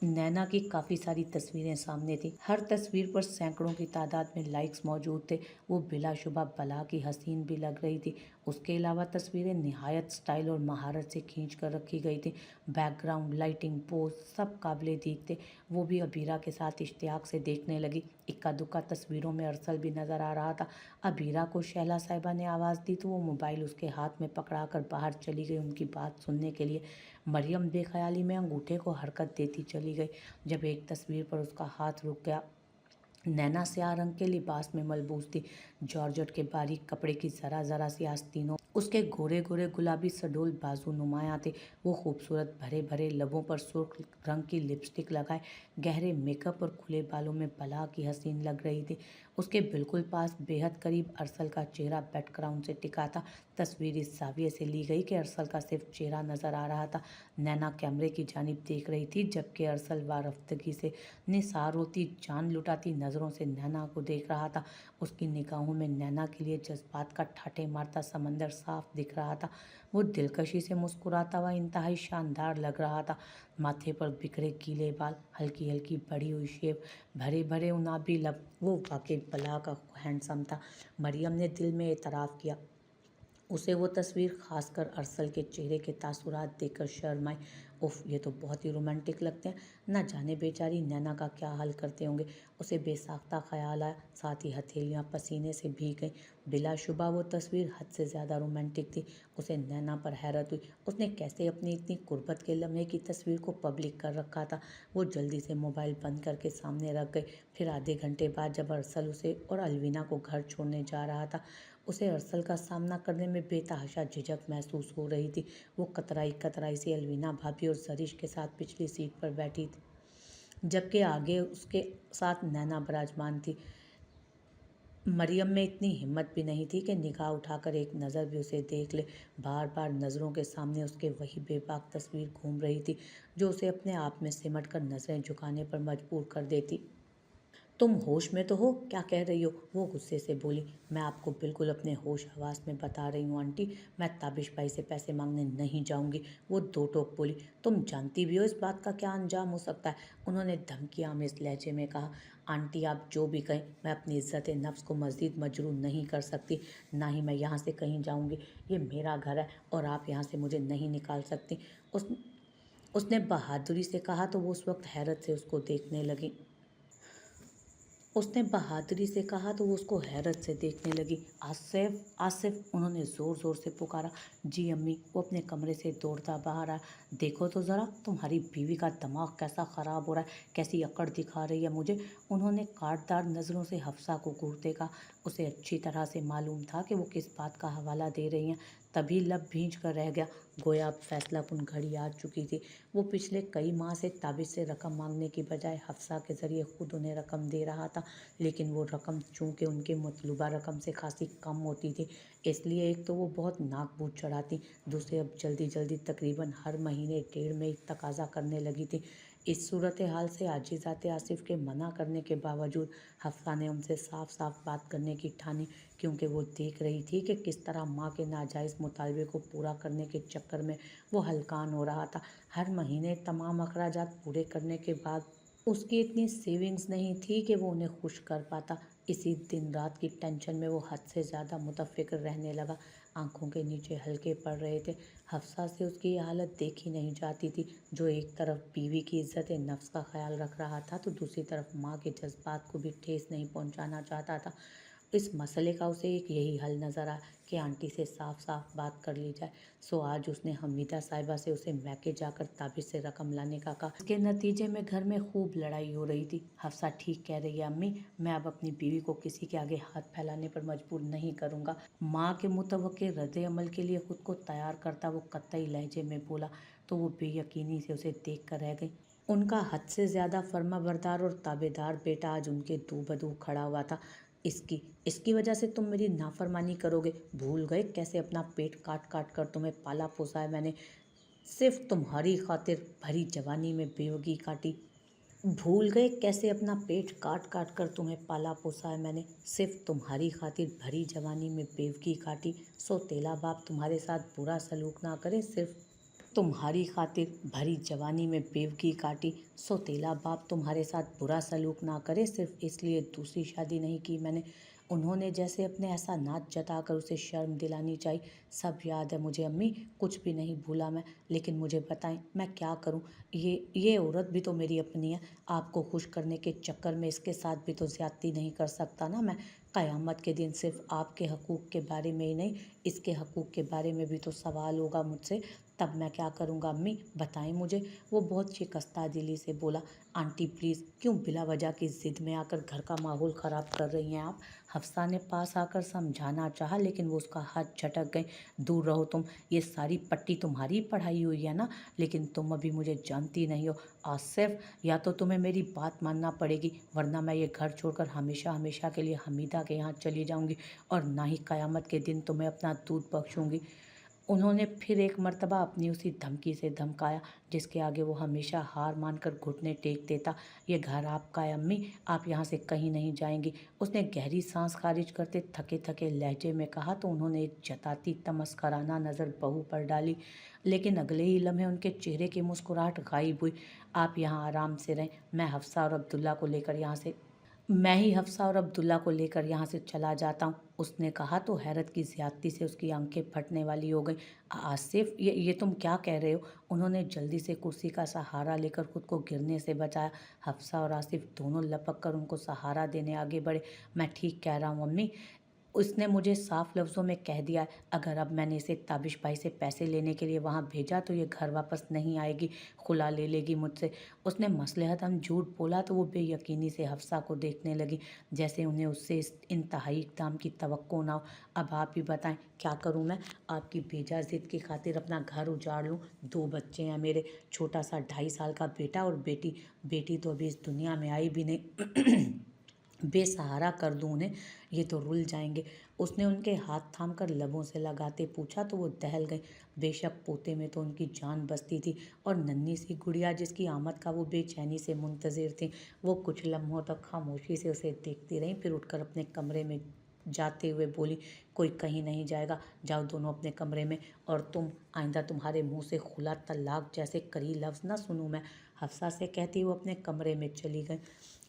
नैना की काफ़ी सारी तस्वीरें सामने थी। हर तस्वीर पर सैकड़ों की तादाद में लाइक्स मौजूद थे। वो बिलाशुबा बला की हसीन भी लग रही थी। उसके अलावा तस्वीरें निहायत स्टाइल और महारत से खींच कर रखी गई थी। बैकग्राउंड, लाइटिंग, पोज सब काबिले दीद थे। वो भी अबीरा के साथ इश्तियाक से देखने लगी। इक्का दुक्का तस्वीरों में अरसल भी नज़र आ रहा था। अबीरा को शैला साहिबा ने आवाज़ दी तो वो मोबाइल उसके हाथ में पकड़ा कर बाहर चली गई उनकी बात सुनने के लिए। मरियम बेख्याली में अंगूठे को हरकत देती चली गई। जब एक तस्वीर पर उसका हाथ रुक गया, नैना स्याह रंग के लिबास में मलबूस थी। जॉर्जेट के बारीक कपड़े की ज़रा ज़रा सी आस्तीनों, उसके गोरे गोरे गुलाबी सडोल बाजू नुमायाँ थे। वो खूबसूरत भरे भरे लबों पर सुर्ख रंग की लिपस्टिक लगाए गहरे मेकअप और खुले बालों में बला की हसीन लग रही थी। उसके बिल्कुल पास बेहद करीब अरसल का चेहरा बैकग्राउंड से टिका था। तस्वीर इस जाविये से ली गई कि अरसल का सिर्फ चेहरा नज़र आ रहा था। नैना कैमरे की जानिब देख रही थी, जबकि अरसल वारफ्तगी से निसार होती जान लुटाती नज़रों से नैना को देख रहा था। उसकी निगाहों में नैना के लिए जज्बात का ठाटे मारता समंदर साफ दिख रहा था। वो दिलकशी से मुस्कुराता हुआ इंतहाई शानदार लग रहा था। माथे पर बिखरे गीले बाल, हल्की हल्की बढ़ी हुई शेव, भरे भरे उनाबी लब, वो वाकई बला का हैंडसम था। मरियम ने दिल में एतराफ़ किया। उसे वो तस्वीर खासकर अरसल के चेहरे के तासुरात देखकर शर्म आई। उफ, ये तो बहुत ही रोमांटिक लगते हैं। न जाने बेचारी नैना का क्या हाल करते होंगे। उसे बेसाख्ता ख्याल आया, साथ ही हथेलियाँ पसीने से भीग गईं। बिलाशुबा वो तस्वीर हद से ज़्यादा रोमांटिक थी। उसे नैना पर हैरत हुई। उसने कैसे अपनी इतनी कुर्बत के लम्हे की तस्वीर को पब्लिक कर रखा था। वो जल्दी से मोबाइल बंद करके सामने रख गई। फिर आधे घंटे बाद जब अरसल उसे और अलवीना को घर छोड़ने जा रहा था, उसे अरसल का सामना करने में बेतहाशा झिझक महसूस हो रही थी। वो कतराई कतराई सी अलवीना भाभी और जरीश के साथ पिछली सीट पर बैठी थी, जबकि आगे उसके साथ नैना विराजमान थी। मरियम में इतनी हिम्मत भी नहीं थी कि निगाह उठाकर एक नज़र भी उसे देख ले। बार बार नज़रों के सामने उसके वही बेबाक तस्वीर घूम रही थी, जो उसे अपने आप में सिमट कर नज़रें झुकाने पर मजबूर कर देती। तुम होश में तो हो? क्या कह रही हो? वो गुस्से से बोली। मैं आपको बिल्कुल अपने होश हवास में बता रही हूँ आंटी, मैं ताबिश भाई से पैसे मांगने नहीं जाऊंगी। वो दो टोक बोली। तुम जानती भी हो इस बात का क्या अंजाम हो सकता है? उन्होंने धमकी आमेज लहजे में कहा। आंटी आप जो भी कहें, मैं अपनी इज्जत नफ्स को मज़ीद मजरूह नहीं कर सकती, ना ही मैं यहाँ से कहीं जाऊँगी। ये मेरा घर है और आप यहाँ से मुझे नहीं निकाल सकती। उस उसने बहादुरी से कहा तो वो उस वक्त हैरत से उसको देखने लगी। उसने बहादुरी से कहा तो वो उसको हैरत से देखने लगी। आसिफ, आसिफ, उन्होंने ज़ोर ज़ोर से पुकारा। जी अम्मी। वो अपने कमरे से दौड़ता बाहर आया। देखो तो ज़रा तुम्हारी बीवी का दिमाग कैसा ख़राब हो रहा है, कैसी अकड़ दिखा रही है मुझे। उन्होंने काटदार नज़रों से हफ्सा को घूरते कहा। उसे अच्छी तरह से मालूम था कि वो किस बात का हवाला दे रही हैं। तभी लब भींच कर रह गया। गोया अब फैसलाकुन घड़ी आ चुकी थी। वो पिछले कई माह से ताबिज़ से रकम मांगने की बजाय हफ्सा के ज़रिए खुद उन्हें रकम दे रहा था, लेकिन वो रकम चूँकि उनके मतलूबा रकम से खासी कम होती थी, इसलिए एक तो वो बहुत नाक बूझ चढ़ाती, दूसरे अब जल्दी जल्दी तकरीबन हर महीने 1.5 में तकाजा करने लगी थी। इस सूरत हाल से आजिज़ाते आसिफ के मना करने के बावजूद हफ्सा ने उनसे साफ साफ बात करने की ठानी, क्योंकि वो देख रही थी कि किस तरह माँ के नाजायज़ मुतालबे को पूरा करने के चक्कर में वो हलकान हो रहा था। हर महीने तमाम अखराजात पूरे करने के बाद उसकी इतनी सेविंग्स नहीं थी कि वो उन्हें खुश कर पाता। इसी दिन रात की टेंशन में वो हद से ज़्यादा मुतफ़िक्र रहने लगा। आंखों के नीचे हल्के पड़ रहे थे। हफ्सा से उसकी ये हालत देखी नहीं जाती थी, जो एक तरफ बीवी की इज्जत नफ्स का ख्याल रख रहा था तो दूसरी तरफ माँ के जज्बात को भी ठेस नहीं पहुँचाना चाहता था। इस मसले का उसे एक यही हल नज़र आया कि आंटी से साफ साफ बात कर ली जाए। सो आज उसने हमीदा साहिबा से उसे मैके जाकर ताबिज़ से रकम लाने का कहा। इसके नतीजे में घर में खूब लड़ाई हो रही थी। हफ्सा ठीक कह रही है अम्मी, मैं अब अपनी बीवी को किसी के आगे हाथ फैलाने पर मजबूर नहीं करूँगा। माँ के मुतवक्के रद्द अमल के लिए खुद को तैयार करता वो कतई लहजे में बोला तो वो बेयकीनी से उसे देख कर रह गई। उनका हद से ज़्यादा फर्माबरदार और ताबेदार बेटा आज उनके दू बदू खड़ा हुआ था। इसकी इसकी वजह से तुम मेरी नाफरमानी करोगे? भूल गए कैसे अपना पेट काट काट कर तुम्हें पाला पोसा है मैंने? सिर्फ तुम्हारी खातिर भरी जवानी में बेवगी काटी। भूल गए कैसे अपना पेट काट काट कर तुम्हें पाला पोसा है मैंने? सिर्फ तुम्हारी खातिर भरी जवानी में बेवगी काटी। सो तेला बाप तुम्हारे साथ बुरा सलूक ना करे, सिर्फ तुम्हारी खातिर भरी जवानी में बेवगी काटी। सौतेला बाप तुम्हारे साथ बुरा सलूक ना करे, सिर्फ इसलिए दूसरी शादी नहीं की मैंने। उन्होंने जैसे अपने एहसानात जताकर उसे शर्म दिलानी चाहिए। सब याद है मुझे अम्मी, कुछ भी नहीं भूला मैं, लेकिन मुझे बताएं मैं क्या करूं? ये औरत भी तो मेरी अपनी है। आपको खुश करने के चक्कर में इसके साथ भी तो ज़्यादती नहीं कर सकता ना मैं। क़यामत के दिन सिर्फ आपके हकूक़ के बारे में ही नहीं, इसके हकूक़ के बारे में भी तो सवाल होगा मुझसे। तब मैं क्या करूँगा अम्मी, बताएं मुझे। वो बहुत शिकस्ता दिली से बोला। आंटी प्लीज़, क्यों बिला वजह की ज़िद में आकर घर का माहौल ख़राब कर रही हैं आप? हफ्सा ने पास आकर समझाना चाहा, लेकिन वो उसका हाथ झटक गई। दूर रहो तुम, ये सारी पट्टी तुम्हारी पढ़ाई हुई है ना, लेकिन तुम अभी मुझे जानती नहीं हो। आसिफ, या तो तुम्हें मेरी बात मानना पड़ेगी, वरना मैं ये घर छोड़कर हमेशा हमेशा के लिए हमीदा के यहाँ चली जाऊँगी, और ना ही क़यामत के दिन तुम्हें अपना दूध बख्शूँगी। उन्होंने फिर एक मर्तबा अपनी उसी धमकी से धमकाया जिसके आगे वो हमेशा हार मानकर घुटने टेक देता। ये घर आपका है अम्मी, आप यहाँ से कहीं नहीं जाएंगी। उसने गहरी सांस खारिज करते थके थके लहजे में कहा तो उन्होंने एक जताती तमस्कराना नज़र बहू पर डाली, लेकिन अगले ही लम्हे उनके चेहरे की मुस्कुराहट गायब हुई। आप यहाँ आराम से रहें, मैं ही हफ्सा और अब्दुल्ला को लेकर यहाँ से चला जाता हूँ। उसने कहा तो हैरत की ज़्यादती से उसकी आंखें फटने वाली हो गई। आसिफ, ये तुम क्या कह रहे हो? उन्होंने जल्दी से कुर्सी का सहारा लेकर खुद को गिरने से बचाया। हफ्सा और आसिफ दोनों लपक कर उनको सहारा देने आगे बढ़े। मैं ठीक कह रहा हूँ अम्मी, उसने मुझे साफ लफ्ज़ों में कह दिया है, अगर अब मैंने इसे ताबिश भाई से पैसे लेने के लिए वहाँ भेजा तो ये घर वापस नहीं आएगी, खुला ले लेगी मुझसे। उसने मसलहत हम झूठ बोला तो वो बेयकीनी से हफ्सा को देखने लगी, जैसे उन्हें उससे इस इंतहाई इक़दाम की तवक्को ना हो। अब आप ही बताएं क्या करूं मैं? आपकी बेजा ज़िद की खातिर अपना घर उजाड़ लूं? 2 बच्चे हैं मेरे, छोटा सा 2.5 साल का बेटा और बेटी। बेटी तो अभी इस दुनिया में आई भी नहीं। बेसहारा कर दूं उन्हें, ये तो रुल जाएंगे। उसने उनके हाथ थाम कर लबों से लगाते पूछा तो वो दहल गई। बेशक पोते में तो उनकी जान बसती थी, और नन्ही सी गुड़िया जिसकी आमद का वो बेचैनी से मुंतजिर थी। वो कुछ लम्हों तक खामोशी से उसे देखती रही, फिर उठकर अपने कमरे में जाते हुए बोली, कोई कहीं नहीं जाएगा, जाओ दोनों अपने कमरे में। और तुम, आइंदा तुम्हारे मुंह से खुला तलाक जैसे करी लफ्ज़ ना सुनूं मैं, हफ्सा से कहती वो अपने कमरे में चली गई।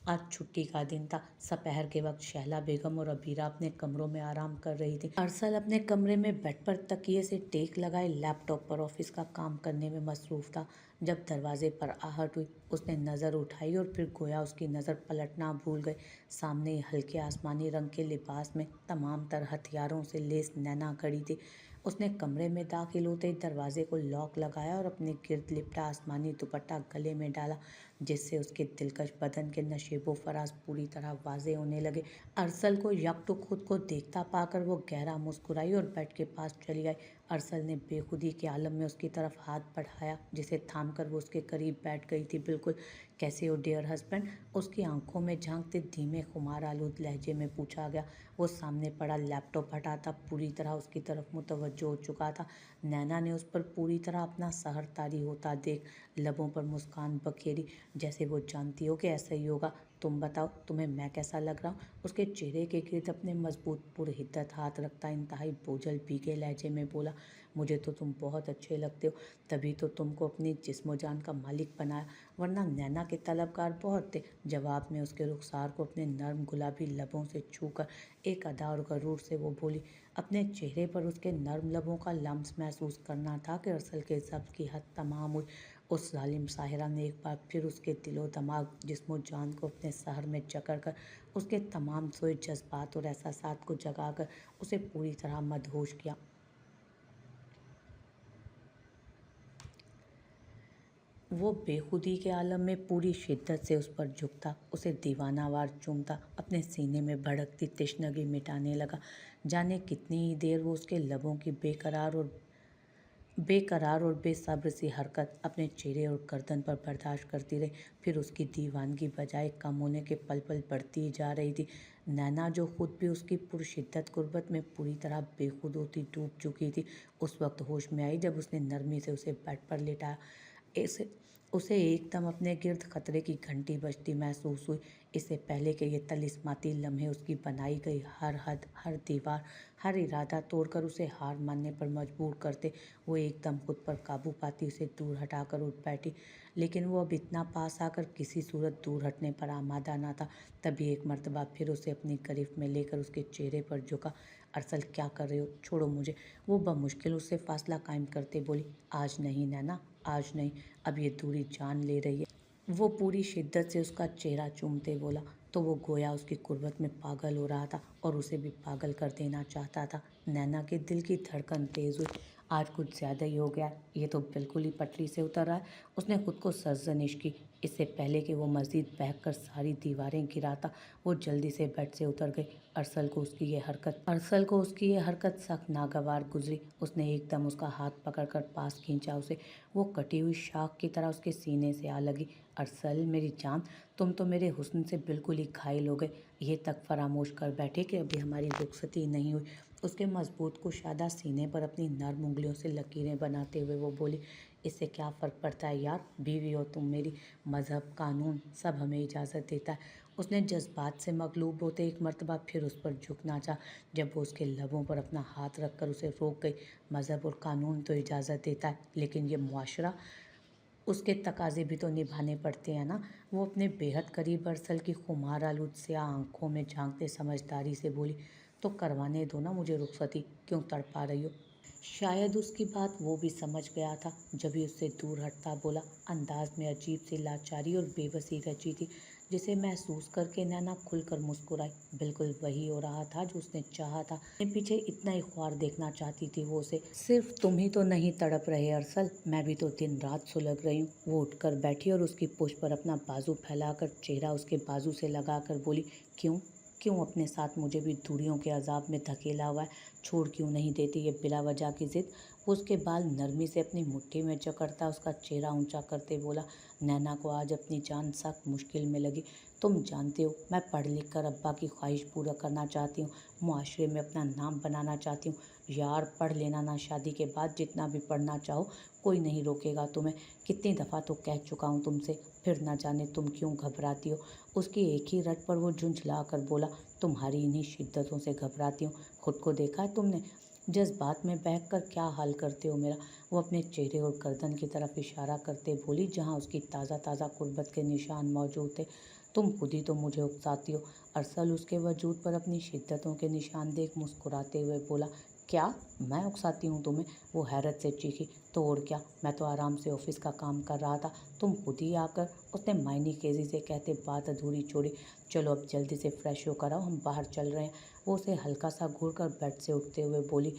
आज छुट्टी का दिन था। दोपहर के वक्त शहला बेगम और अबीरा अपने कमरों में आराम कर रही थी। अरसल अपने कमरे में बेड पर तकिए से टेक लगाए लैपटॉप पर ऑफिस का काम करने में मसरूफ था। जब दरवाजे पर आहट हुई, उसने नज़र उठाई और फिर गोया उसकी नज़र पलटना भूल गई। सामने ही हल्के आसमानी रंग के लिबास में तमाम तरह हथियारों से लेस नैना खड़ी थी। उसने कमरे में दाखिल होते ही दरवाजे को लॉक लगाया और अपने गिर्द लिपटा आसमानी दुपट्टा गले में डाला, जिससे उसके दिलकश बदन के नशेबो फराज पूरी तरह वाजे होने लगे। अरसल को यकटुक खुद को देखता पाकर वो गहरा मुस्कुराई और बेड के पास चली आई। अरसल ने बेखुदी के आलम में उसकी तरफ हाथ बढ़ाया, जिसे थामकर वो उसके करीब बैठ गई थी। बिल्कुल, कैसे हो डियर हस्बैंड? उसकी आंखों में झांकते धीमे खुमार आलूद लहजे में पूछा गया। वो सामने पड़ा लैपटॉप हटाता पूरी तरह उसकी तरफ मुतवज्जो हो चुका था। नैना ने उस पर पूरी तरह अपना सहर तारी होता देख लबों पर मुस्कान बखेरी, जैसे वो जानती हो कि ऐसा ही होगा। तुम बताओ, तुम्हें मैं कैसा लग रहा हूँ? उसके चेहरे के गिर्द अपने मजबूत पुरहिद्दत हाथ रखता इंतहाई बोझल भीगे लहजे में बोला, मुझे तो तुम बहुत अच्छे लगते हो, तभी तो तुमको अपनी जिस्म जान का मालिक बनाया, वरना नैना के तलबगार बहुत थे। जवाब में उसके रुखसार को अपने नर्म गुलाबी लबों से छूकर एक अदा और गरूर से वो बोली। अपने चेहरे पर उसके नर्म लबों का लम्स महसूस करना था कि अरसल के ज़ब्त की हद तमाम हुई। उस जालिम साहिरा ने एक बार फिर उसके दिलो दिमाग जिस्मो जान को अपने सहर में जकड़ कर उसके तमाम सोए जज्बात और एहसासात को जगाकर उसे पूरी तरह मदहोश किया। वो बेखुदी के आलम में पूरी शिद्दत से उस पर झुकता, उसे दीवानावार चूमता, अपने सीने में भड़कती तश्नगी मिटाने लगा। जाने कितनी ही देर वो उसके लबों की बेकरार और बेसब्र सी हरकत अपने चेहरे और गर्दन पर बर्दाश्त करती रही। फिर उसकी दीवानगी बजाय कम होने के पल पल बढ़ती ही जा रही थी। नैना, जो खुद भी उसकी पुरशिद्दत गुर्बत में पूरी तरह बेखुद होती डूब चुकी थी, उस वक्त होश में आई जब उसने नरमी से उसे बेड पर लिटाया। इसे उसे एकदम अपने गिर्द खतरे की घंटी बजती महसूस हुई। इससे पहले कि ये तलिस्माती लम्हे उसकी बनाई गई हर हद, हर दीवार, हर इरादा तोड़कर उसे हार मानने पर मजबूर करते, वो एकदम खुद पर काबू पाती उसे दूर हटाकर उठ बैठी। लेकिन वो अब इतना पास आकर किसी सूरत दूर हटने पर आमादा ना था। तभी एक मर्तबा फिर उसे अपनी गिरफ्त में लेकर उसके चेहरे पर झुका। अरसल, क्या कर रहे हो? छोड़ो मुझे। वो बमुश्किल उससे फासला कायम करते बोली, आज नहीं नैना, आज नहीं, अब ये दूरी जान ले रही है। वो पूरी शिद्दत से उसका चेहरा चूमते बोला, तो वो गोया उसकी कुर्बत में पागल हो रहा था और उसे भी पागल कर देना चाहता था। नैना के दिल की धड़कन तेज हुई। आज कुछ ज़्यादा ही हो गया, ये तो बिल्कुल ही पटरी से उतर रहा है। उसने खुद को सरजनिश की। इससे पहले कि वो मज़ीद बहक कर सारी दीवारें गिराता, वो जल्दी से बेड से उतर गई। अरसल को उसकी ये हरकत सख्त नागवार गुजरी। उसने एकदम उसका हाथ पकड़कर पास खींचा उसे। वो कटी हुई शाख की तरह उसके सीने से आ लगी। अरसल, मेरी जान, तुम तो मेरे हुस्न से बिल्कुल ही घायल हो गए। ये तक फरामोश कर बैठे कि अभी हमारी रुखसती नहीं हुई। उसके मजबूत कुशादा सीने पर अपनी नर्म उंगलियों से लकीरें बनाते हुए वो बोली, इससे क्या फ़र्क पड़ता है यार, बीवी हो तुम मेरी, मज़हब, कानून सब हमें इजाज़त देता है। उसने जज्बात से मगलूब होते एक मर्तबा फिर उस पर झुकना चाहा, जब वो उसके लबों पर अपना हाथ रखकर उसे रोक गई। मज़हब और कानून तो इजाज़त देता है, लेकिन ये मुआशरा, उसके तकाजे भी तो निभाने पड़ते हैं ना। वो अपने बेहद करीब अरसल की खुमार आलूद स्याह आंखों में झांकते समझदारी से बोली, तो करवाने दो ना मुझे रुखसती, क्यों तड़पा रही हो? शायद उसकी बात वो भी समझ गया था, जब ही उससे दूर हटता बोला, अंदाज में अजीब सी लाचारी और बेबसी रची थी, जिसे महसूस करके नैना खुलकर मुस्कुराई। बिल्कुल वही हो रहा था जो उसने चाहा था। अपने पीछे इतना ही ख्वार देखना चाहती थी वो उसे। सिर्फ तुम ही तो नहीं तड़प रहे अरसल, मैं भी तो दिन रात सुलग रही हूँ। वो उठकर बैठी और उसकी पुष्ट पर अपना बाजू फैलाकर चेहरा उसके बाजू से लगाकर बोली, क्यों क्यों अपने साथ मुझे भी दूरियों के अजाब में धकेला हुआ है? छोड़ क्यों नहीं देती ये बिला वजह की जिद? वो उसके बाल नरमी से अपनी मुट्ठी में जकड़ता उसका चेहरा ऊंचा करते बोला, नैना को आज अपनी जान सख्त मुश्किल में लगी। तुम जानते हो मैं पढ़ लिख कर अब्बा की ख्वाहिश पूरा करना चाहती हूँ, मुआशरे में अपना नाम बनाना चाहती हूँ। यार पढ़ लेना ना, शादी के बाद जितना भी पढ़ना चाहो कोई नहीं रोकेगा तुम्हें। कितनी दफ़ा तो कह चुका हूँ तुमसे, फिर न जाने तुम क्यों घबराती हो। उसकी एक ही रट पर वो झुंझला कर बोला, तुम्हारी इन्हीं शिद्दतों से घबराती हूँ। खुद को देखा है तुमने, जज्बात में बहकर क्या हाल करते हो मेरा। वो अपने चेहरे और गर्दन की तरफ इशारा करते बोली जहाँ उसकी ताज़ा ताज़ा कुर्बत के निशान मौजूद थे। तुम खुद ही तो मुझे उकसाती हो। अरसल उसके वजूद पर अपनी शिद्दतों के निशान देख मुस्कुराते हुए बोला, क्या मैं उकसाती हूँ तुम्हें? वो हैरत से चीखी, तो और क्या, मैं तो आराम से ऑफिस का काम कर रहा था, तुम खुद ही आकर। उसने मायनी केजी से कहते बात अधूरी छोड़ी। चलो अब जल्दी से फ्रेश होकर आओ, हम बाहर चल रहे हैं। वो उसे हल्का सा घूर कर बेड से उठते हुए बोली,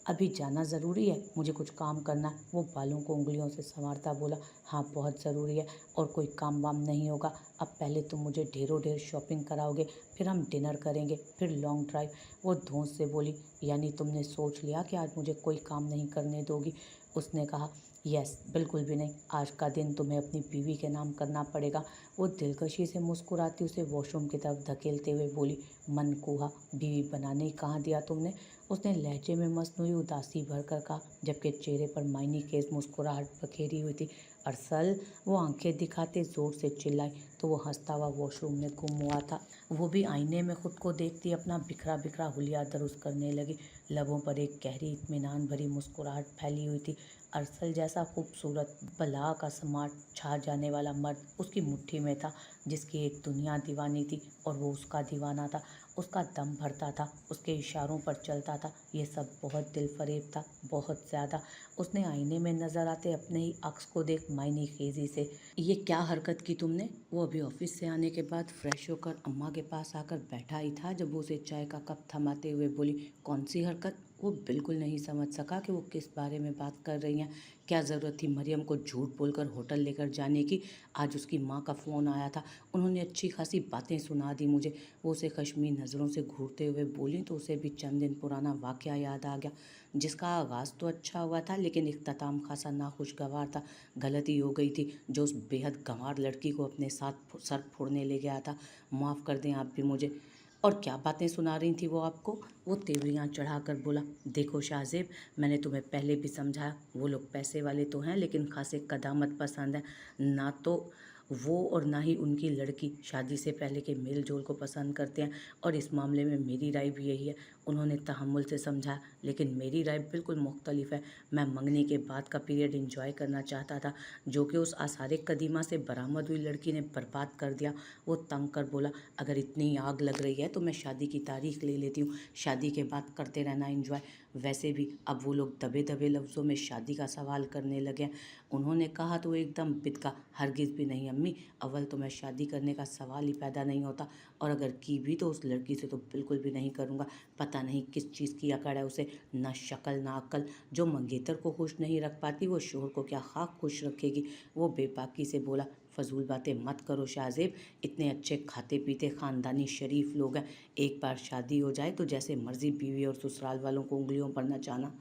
अभी जाना ज़रूरी है, मुझे कुछ काम करना है। वो बालों को उंगलियों से संवारता बोला, हाँ बहुत ज़रूरी है, और कोई काम वाम नहीं होगा। अब पहले तुम मुझे ढेरों ढेर शॉपिंग कराओगे, फिर हम डिनर करेंगे, फिर लॉन्ग ड्राइव। वो धौंस से बोली, यानी तुमने सोच लिया कि आज मुझे कोई काम नहीं करने दोगी? उसने कहा, यस, बिल्कुल भी नहीं, आज का दिन तुम्हें अपनी बीवी के नाम करना पड़ेगा। वो दिलकशी से मुस्कुराती उसे वॉशरूम की तरफ धकेलते हुए बोली, मनकूहा, बीवी बनाने ही कहाँ दिया तुमने? उसने लहजे में मसनूई उदासी भरकर कहा, जबकि चेहरे पर मायनी केस मुस्कुराहट बखेरी हुई थी। अरसल, वो आंखें दिखाते जोर से चिल्लाई तो वो हंसता हुआ वॉशरूम में गुम हुआ था। वो भी आईने में खुद को देखती अपना बिखरा बिखरा हुलिया दुरुस्त करने लगी। लबों पर एक गहरी इत्मीनान भरी मुस्कुराहट फैली हुई थी। अरसल जैसा खूबसूरत बला का समाट छा जाने वाला मर्द उसकी मुट्ठी में था, जिसकी एक दुनिया दीवानी थी और वो उसका दीवाना था। उसका दम भरता था, उसके इशारों पर चलता था। ये सब बहुत दिलफरेब था, बहुत ज़्यादा। उसने आईने में नजर आते अपने ही अक्स को देख मायनी खेजी से, ये क्या हरकत की तुमने? वो अभी ऑफिस से आने के बाद फ्रेश होकर अम्मा के पास आकर बैठा ही था जब वो उसे चाय का कप थमाते हुए बोली, कौन सी हरकत? वो बिल्कुल नहीं समझ सका कि वो किस बारे में बात कर रही हैं। क्या ज़रूरत थी मरियम को झूठ बोलकर होटल लेकर जाने की? आज उसकी माँ का फ़ोन आया था, उन्होंने अच्छी खासी बातें सुना दी मुझे। वो उसे कश्मीर नज़रों से घूरते हुए बोली तो उसे भी चंद दिन पुराना वाक़या याद आ गया, जिसका आगाज़ तो अच्छा हुआ था लेकिन इख्तिताम खासा नाखुशगवार था। गलती हो गई थी जो उस बेहद गंवार लड़की को अपने साथ सर फोड़ने ले गया था। माफ़ कर दें आप भी मुझे। और क्या बातें सुना रही थी वो आपको? वो तेवरियां चढ़ाकर बोला, देखो शाहजेब, मैंने तुम्हें पहले भी समझाया, वो लोग पैसे वाले तो हैं लेकिन खासे कदामत पसंद हैं। ना तो वो और ना ही उनकी लड़की शादी से पहले के मेल जोल को पसंद करते हैं, और इस मामले में मेरी राय भी यही है। उन्होंने तहम्मुल से समझाया, लेकिन मेरी राय बिल्कुल मुख्तलिफ है। मैं मंगनी के बाद का पीरियड इंजॉय करना चाहता था, जो कि उस आसार कदीमा से बरामद हुई लड़की ने बर्बाद कर दिया। वो तंग कर बोला, अगर इतनी आग लग रही है तो मैं शादी की तारीख ले लेती हूँ, शादी के बाद करते रहना एंजॉय। वैसे भी अब वो लोग दबे दबे लफ्ज़ों में शादी का सवाल करने लगे हैं। उन्होंने कहा तो एकदम बिदका, हरगिज़ भी नहीं अम्मी, अव्वल तो मैं शादी करने का सवाल ही पैदा नहीं होता, और अगर की भी तो उस लड़की से तो बिल्कुल भी नहीं करूँगा। पता नहीं किस चीज़ की अकड़ है उसे, ना शक्ल ना अक्ल। जो मंगेतर को खुश नहीं रख पाती वो शोहर को क्या खाक खुश रखेगी। वो बेबाकी से बोला, फजूल बातें मत करो शाहजेब, इतने अच्छे खाते पीते ख़ानदानी शरीफ लोग हैं, एक बार शादी हो जाए तो जैसे मर्जी बीवी और ससुराल वालों को उंगलियों पर नचाना।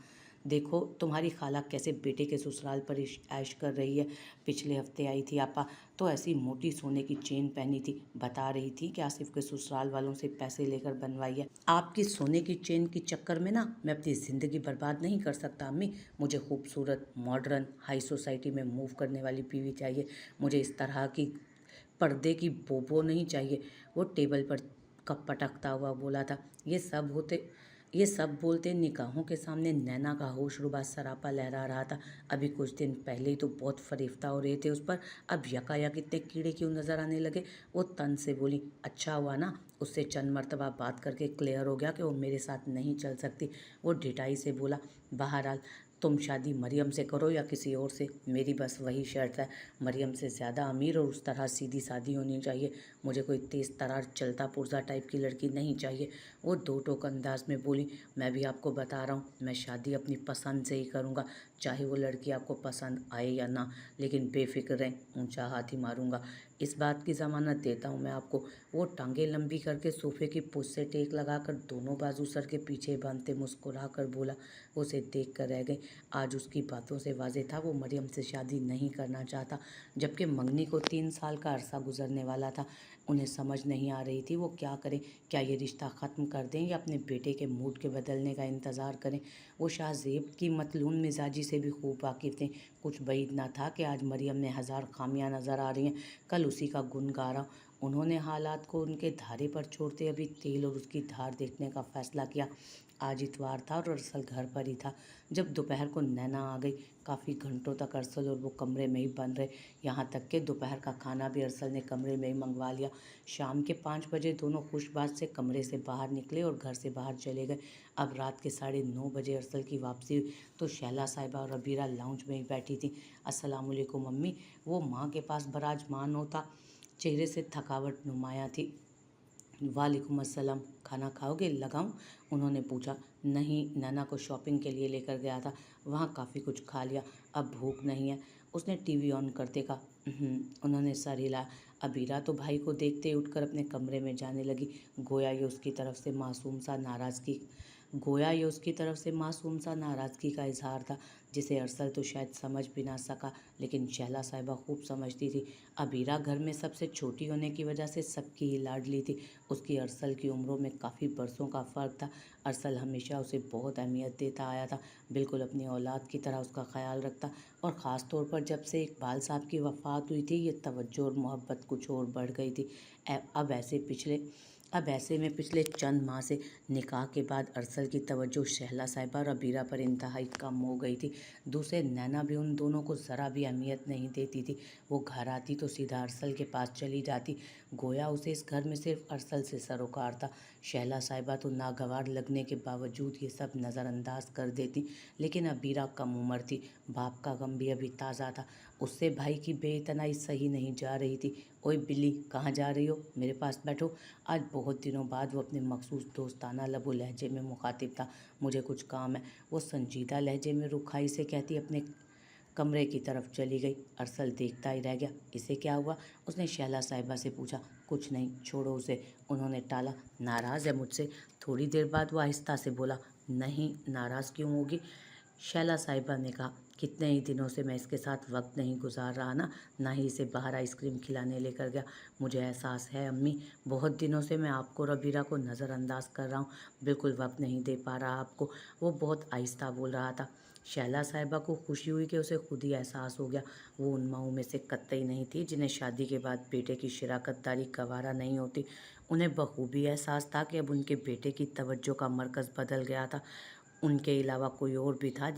देखो तुम्हारी खाला कैसे बेटे के ससुराल पर ऐश कर रही है। पिछले हफ्ते आई थी आपा, तो ऐसी मोटी सोने की चेन पहनी थी, बता रही थी कि आसिफ के ससुराल वालों से पैसे लेकर बनवाई है। आपकी सोने की चेन के चक्कर में ना मैं अपनी ज़िंदगी बर्बाद नहीं कर सकता अम्मी। मुझे खूबसूरत मॉडर्न हाई सोसाइटी में मूव करने वाली बीवी चाहिए, मुझे इस तरह की पर्दे की बोबो नहीं चाहिए। वो टेबल पर कप पटकता हुआ बोला था। ये सब बोलते निगाहों के सामने नैना का होशरुबा सरापा लहरा रहा था। अभी कुछ दिन पहले ही तो बहुत फरीफ्ता हो रहे थे उस पर, अब यकायक इतने कीड़े क्यों नजर आने लगे। वो तन से बोली, अच्छा हुआ ना उससे चंद मरतबा बात करके क्लियर हो गया कि वो मेरे साथ नहीं चल सकती। वो ढिठाई से बोला, बहरहाल तुम शादी मरियम से करो या किसी और से, मेरी बस वही शर्त है, मरियम से ज़्यादा अमीर और उस तरह सीधी सादी होनी चाहिए। मुझे कोई तेज़ तरार चलता पुर्जा टाइप की लड़की नहीं चाहिए। वो दो टोक अंदाज में बोली, मैं भी आपको बता रहा हूँ, मैं शादी अपनी पसंद से ही करूँगा, चाहे वो लड़की आपको पसंद आए या ना, लेकिन बेफिक्र रहें, ऊंचा हाथ ही मारूंगा। इस बात की ज़मानत देता हूँ मैं आपको। वो टांगें लंबी करके सोफे की पुश से टेक लगाकर दोनों बाजू सर के पीछे बांधते मुस्कुरा कर बोला। वो उसे देख कर रह गई। आज उसकी बातों से वाज़ेह था वो मरियम से शादी नहीं करना चाहता, जबकि मंगनी को 3 साल का अरसा गुजरने वाला था। उन्हें समझ नहीं आ रही थी वो क्या करें। क्या ये रिश्ता ख़त्म कर दें या अपने बेटे के मूड के बदलने का इंतज़ार करें। वो शाहज़ेब की मतलून मिजाजी से भी खूब वाकिफ़ थे। कुछ बैद ना था कि आज मरियम में हज़ार खामियां नज़र आ रही हैं, कल उसी का गुण गा रहा। उन्होंने हालात को उनके धारे पर छोड़ते अभी तेल और उसकी धार देखने का फ़ैसला किया। आज इतवार था और अरसल घर पर ही था। जब दोपहर को नैना आ गई, काफ़ी घंटों तक अरसल और वो कमरे में ही बंद रहे। यहाँ तक कि दोपहर का खाना भी अरसल ने कमरे में ही मंगवा लिया। शाम के 5 बजे दोनों खुशबाज से कमरे से बाहर निकले और घर से बाहर चले गए। अब रात के 9:30 अरसल की वापसी हुई तो शैला साहिबा और अबीरा लाउंज में ही बैठी थी। अस्सलाम वालेकुम अम्मी। वो माँ के पास बराजमान होता चेहरे से थकावट नुमाया थी। वालेकुम अस्सलाम। खाना खाओगे, लगाऊं? उन्होंने पूछा। नहीं, नैना को शॉपिंग के लिए लेकर गया था, वहाँ काफ़ी कुछ खा लिया, अब भूख नहीं है। उसने टीवी ऑन करते कहा। उन्होंने सर हिलाया। अबीरा तो भाई को देखते ही उठकर अपने कमरे में जाने लगी। गोया ये उसकी तरफ से मासूम सा नाराज़गी का इजहार था, जिसे अरसल तो शायद समझ भी ना सका, लेकिन शहला साहिबा खूब समझती थी। अबीरा घर में सबसे छोटी होने की वजह से सबकी ही लाडली थी। उसकी अरसल की उम्रों में काफ़ी बरसों का फ़र्क था। अरसल हमेशा उसे बहुत अहमियत देता आया था, बिल्कुल अपनी औलाद की तरह उसका ख्याल रखता, और ख़ास तौर पर जब से इकबाल साहब की वफ़ात हुई थी, ये तवज्जो और मोहब्बत कुछ और बढ़ गई थी। अब ऐसे में पिछले चंद माह से निकाह के बाद अरसल की तवज्जो शहला साहिबा और अबीरा पर इंतहाई कम हो गई थी। दूसरे नैना भी उन दोनों को ज़रा भी अहमियत नहीं देती थी। वो घर आती तो सीधा अरसल के पास चली जाती, गोया उसे इस घर में सिर्फ अरसल से सरोकार था। शहला साहिबा तो नागवार लगने के बावजूद ये सब नज़रअंदाज कर देती, लेकिन अबीरा कम उम्र थी, बाप का गम भी अभी ताज़ा था। उससे भाई की बेइतनाई सही नहीं जा रही थी। ओए बिल्ली, कहाँ जा रही हो? मेरे पास बैठो। आज बहुत दिनों बाद वो अपने मखसूस दोस्ताना लबो लहजे में मुखातिब था। मुझे कुछ काम है, वो संजीदा लहजे में रुखाई से कहती अपने कमरे की तरफ चली गई। अरसल देखता ही रह गया। इसे क्या हुआ? उसने शहला साहिबा से पूछा। कुछ नहीं, छोड़ो उसे। उन्होंने टाला। नाराज़ है मुझसे? थोड़ी देर बाद वो आहिस्ता से बोला। नहीं, नाराज़ क्यों होगी? शैला साहिबा ने कहा। कितने ही दिनों से मैं इसके साथ वक्त नहीं गुजार रहा ना ही इसे बाहर आइसक्रीम खिलाने लेकर गया। मुझे एहसास है अम्मी, बहुत दिनों से मैं आपको और अबीरा को नज़रअंदाज कर रहा हूँ, बिल्कुल वक्त नहीं दे पा रहा आपको। वो बहुत आहिस्ता बोल रहा था। शैला साहिबा को खुशी हुई कि उसे खुद ही एहसास हो गया। वो उन माओं में से कतई नहीं थी जिन्हें शादी के बाद बेटे की शराकतदारी गवारा नहीं होती। उन्हें बखूबी एहसास था कि अब उनके बेटे की तवज्जो का मरकज़ बदल गया था। उनके अलावा कोई और भी था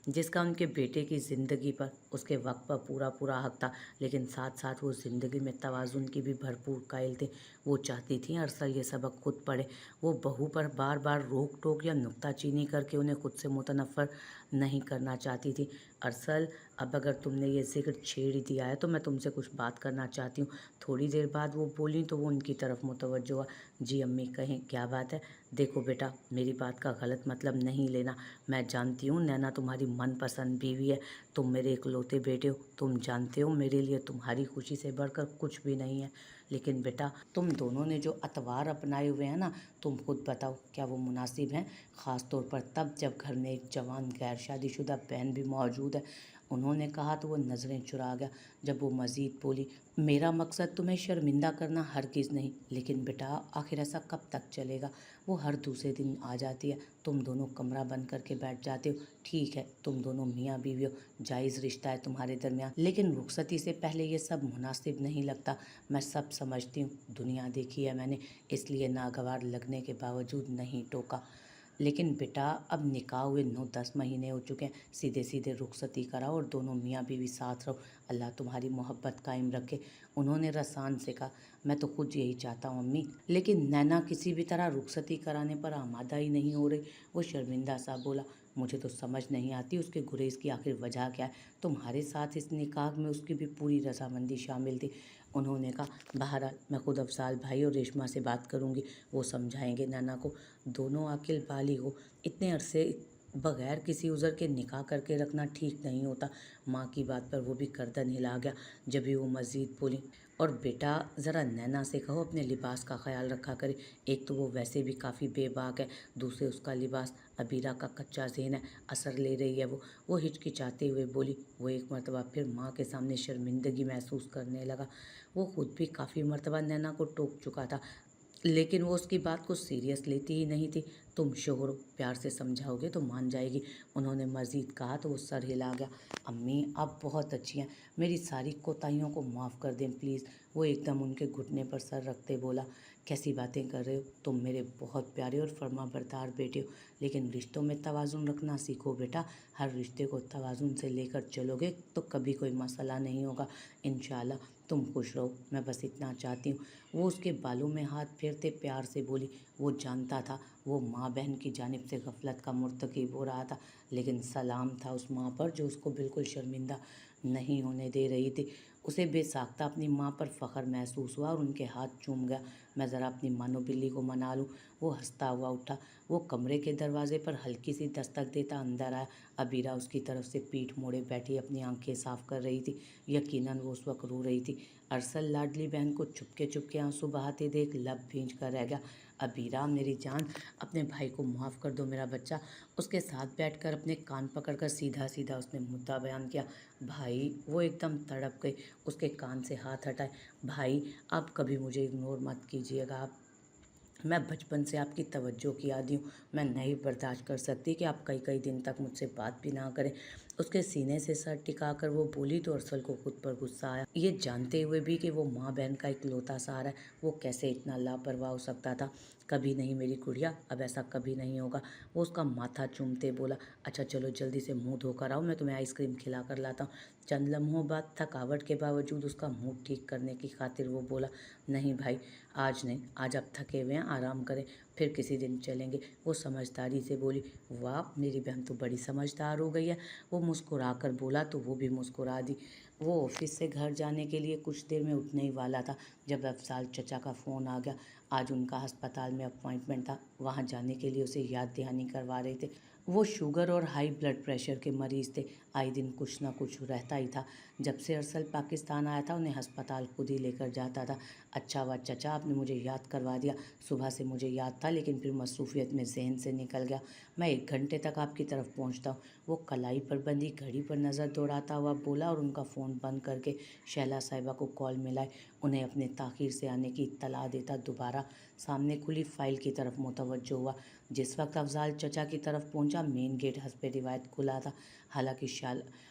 जिसका उनके बेटे की ज़िंदगी पर, उसके वक्त पर पूरा पूरा हक था, लेकिन साथ साथ वो ज़िंदगी में तवाज़ुन की भी भरपूर कायल थे। वो चाहती थी अरसल ये सबक खुद पढ़े। वो बहू पर बार बार रोक टोक या नुक्ताचीनी करके उन्हें खुद से मुतनफ़र नहीं करना चाहती थी। अरसल, अब अगर तुमने ये जिक्र छेड़ ही दिया है तो मैं तुमसे कुछ बात करना चाहती हूँ। थोड़ी देर बाद वो बोली तो वो उनकी तरफ मुतवज्जो हुआ। जी अम्मी, कहें, क्या बात है? देखो बेटा, मेरी बात का गलत मतलब नहीं लेना। मैं जानती हूँ नैना तुम्हारी मनपसंद बीवी है, तुम मेरे इकलौते बेटे हो, तुम जानते हो मेरे लिए तुम्हारी खुशी से बढ़कर कुछ भी नहीं है। लेकिन बेटा, तुम दोनों ने जो अतवार अपनाए हुए हैं ना, तुम खुद बताओ क्या वो मुनासिब हैं? ख़ास तौर पर तब जब घर में एक जवान गैर शादीशुदा बहन भी मौजूद है। उन्होंने कहा तो वो नज़रें चुरा गया। जब वो मज़ीद बोली, मेरा मकसद तुम्हें शर्मिंदा करना हरगिज़ नहीं, लेकिन बेटा आखिर ऐसा कब तक चलेगा? वो हर दूसरे दिन आ जाती है, तुम दोनों कमरा बंद करके बैठ जाते हो। ठीक है, तुम दोनों मियाँ बीवी हो, जायज़ रिश्ता है तुम्हारे दरमियान, लेकिन रुखसती से पहले ये सब मुनासिब नहीं लगता। मैं सब समझती हूँ, दुनिया देखी है मैंने, इसलिए नागवार लगने के बावजूद नहीं टोका। लेकिन बेटा, अब निकाह हुए 9-10 महीने हो चुके हैं, सीधे सीधे रुखसती कराओ और दोनों मियाँ बीवी साथ रहो। अल्लाह तुम्हारी मोहब्बत कायम रखे। उन्होंने रसान से कहा। मैं तो खुद यही चाहता हूँ अम्मी, लेकिन नैना किसी भी तरह रुखसती कराने पर आमादा ही नहीं हो रही। वो शर्मिंदा सा बोला। मुझे तो समझ नहीं आती उसके गुरेज की आखिर वजह क्या है। तुम्हारे साथ इस निकाह में उसकी भी पूरी रजामंदी शामिल थी। उन्होंने कहा, बहरहाल मैं खुद अफजाल भाई और रेशमा से बात करूंगी, वो समझाएंगे नैना को। दोनों अकिल बालिग हो, इतने अरसे बगैर किसी उज़र के निकाह करके रखना ठीक नहीं होता। माँ की बात पर वो भी गर्दन हिला गया। जब भी वो मज़ीद बोली, और बेटा ज़रा नैना से कहो अपने लिबास का ख्याल रखा करे। एक तो वो वैसे भी काफ़ी बेबाक है, दूसरे उसका लिबास अबीरा का कच्चा ज़हन है, असर ले रही है वो हिचकिचाते हुए बोली। वो एक मरतबा फिर माँ के सामने शर्मिंदगी महसूस करने लगा। वो खुद भी काफ़ी मरतबा नैना को टोक चुका था, लेकिन वो उसकी बात को सीरियस लेती ही नहीं थी। तुम शोहर हो, प्यार से समझाओगे तो मान जाएगी। उन्होंने मज़ीद कहा तो वो सर हिला गया। अम्मी आप बहुत अच्छी हैं, मेरी सारी कोताहियों को माफ़ कर दें प्लीज़। वो एकदम उनके घुटने पर सर रखते बोला, कैसी बातें कर रहे हो, तुम मेरे बहुत प्यारे और फर्माबरदार बेटे हो, लेकिन रिश्तों में तवाज़ुन रखना सीखो बेटा। हर रिश्ते को तवाज़ुन से लेकर चलोगे तो कभी कोई मसला नहीं होगा इंशाअल्लाह। तुम खुश रहो, मैं बस इतना चाहती हूँ। वो उसके बालों में हाथ फेरते प्यार से बोली। वो जानता था वो माँ बहन की जानिब से गफलत का मुर्तकिब हो रहा था, लेकिन सलाम था उस माँ पर जो उसको बिल्कुल शर्मिंदा नहीं होने दे रही थी। उसे बेसाख्ता अपनी माँ पर फ़ख्र महसूस हुआ और उनके हाथ चूम गया। मैं ज़रा अपनी मानो बिल्ली को मना लूँ। वो हंसता हुआ उठा। वो कमरे के दरवाजे पर हल्की सी दस्तक देता अंदर आया। अबीरा उसकी तरफ से पीठ मोड़े बैठी अपनी आंखें साफ कर रही थी। यकीनन वो उस वक्त रो रही थी। अरसल लाडली बहन को चुपके चुपके आंसू बहाते देख लब भींच कर रह गया। अबीरा मेरी जान, अपने भाई को माफ़ कर दो मेरा बच्चा। उसके साथ बैठकर अपने कान पकड़कर सीधा सीधा उसने मुद्दा बयान किया। भाई, वो एकदम तड़प गई। उसके कान से हाथ हटाए। भाई, आप कभी मुझे इग्नोर मत कीजिएगा। आप मैं बचपन से आपकी तवज्जो की आदी हूँ। मैं नहीं बर्दाश्त कर सकती कि आप कई कई दिन तक मुझसे बात भी ना करें। उसके सीने से सर टिकाकर वो बोली तो अरसल को खुद पर गुस्सा आया। ये जानते हुए भी कि वो माँ बहन का इकलौता सहारा है, वो कैसे इतना लापरवाह हो सकता था। कभी नहीं मेरी गुड़िया, अब ऐसा कभी नहीं होगा। वो उसका माथा चूमते बोला। अच्छा चलो जल्दी से मुंह धोकर आओ, मैं तुम्हें आइसक्रीम खिला कर लाता हूँ। चंद लम्हों बाद थकावट के बावजूद उसका मूड ठीक करने की खातिर वो बोला, नहीं भाई, आज नहीं, आज आप थके हुए हैं, आराम करें, फिर किसी दिन चलेंगे। वो समझदारी से बोली। वाह, मेरी बहन तो बड़ी समझदार हो गई है। वो मुस्कुरा कर बोला तो वो भी मुस्कुरा दी। वो ऑफिस से घर जाने के लिए कुछ देर में उठने ही वाला था जब अफजाल चचा का फ़ोन आ गया। आज उनका अस्पताल में अपॉइंटमेंट था, वहाँ जाने के लिए उसे याद दहानी करवा रहे थे। वो शुगर और हाई ब्लड प्रेशर के मरीज़ थे, आए दिन कुछ ना कुछ रहता ही था। जब से अरसल पाकिस्तान आया था उन्हें अस्पताल खुद ही लेकर जाता था। अच्छा हुआ चचा आपने मुझे याद करवा दिया। सुबह से मुझे याद था लेकिन फिर मसरूफ़ियत में जहन से निकल गया। मैं 1 घंटे तक आपकी तरफ पहुंचता हूँ। वो कलाई पर बंधी घड़ी पर नज़र दौड़ाता हुआ बोला और उनका फ़ोन बंद करके शैला साहिबा को कॉल मिलाए। उन्हें अपने ताख़ीर से आने की इत्तला देता दोबारा सामने खुली फ़ाइल की तरफ मुतवज्जो हुआ। जिस वक्त अफजाल चचा की तरफ पहुंचा, मेन गेट हस्बे रिवायत खुला था।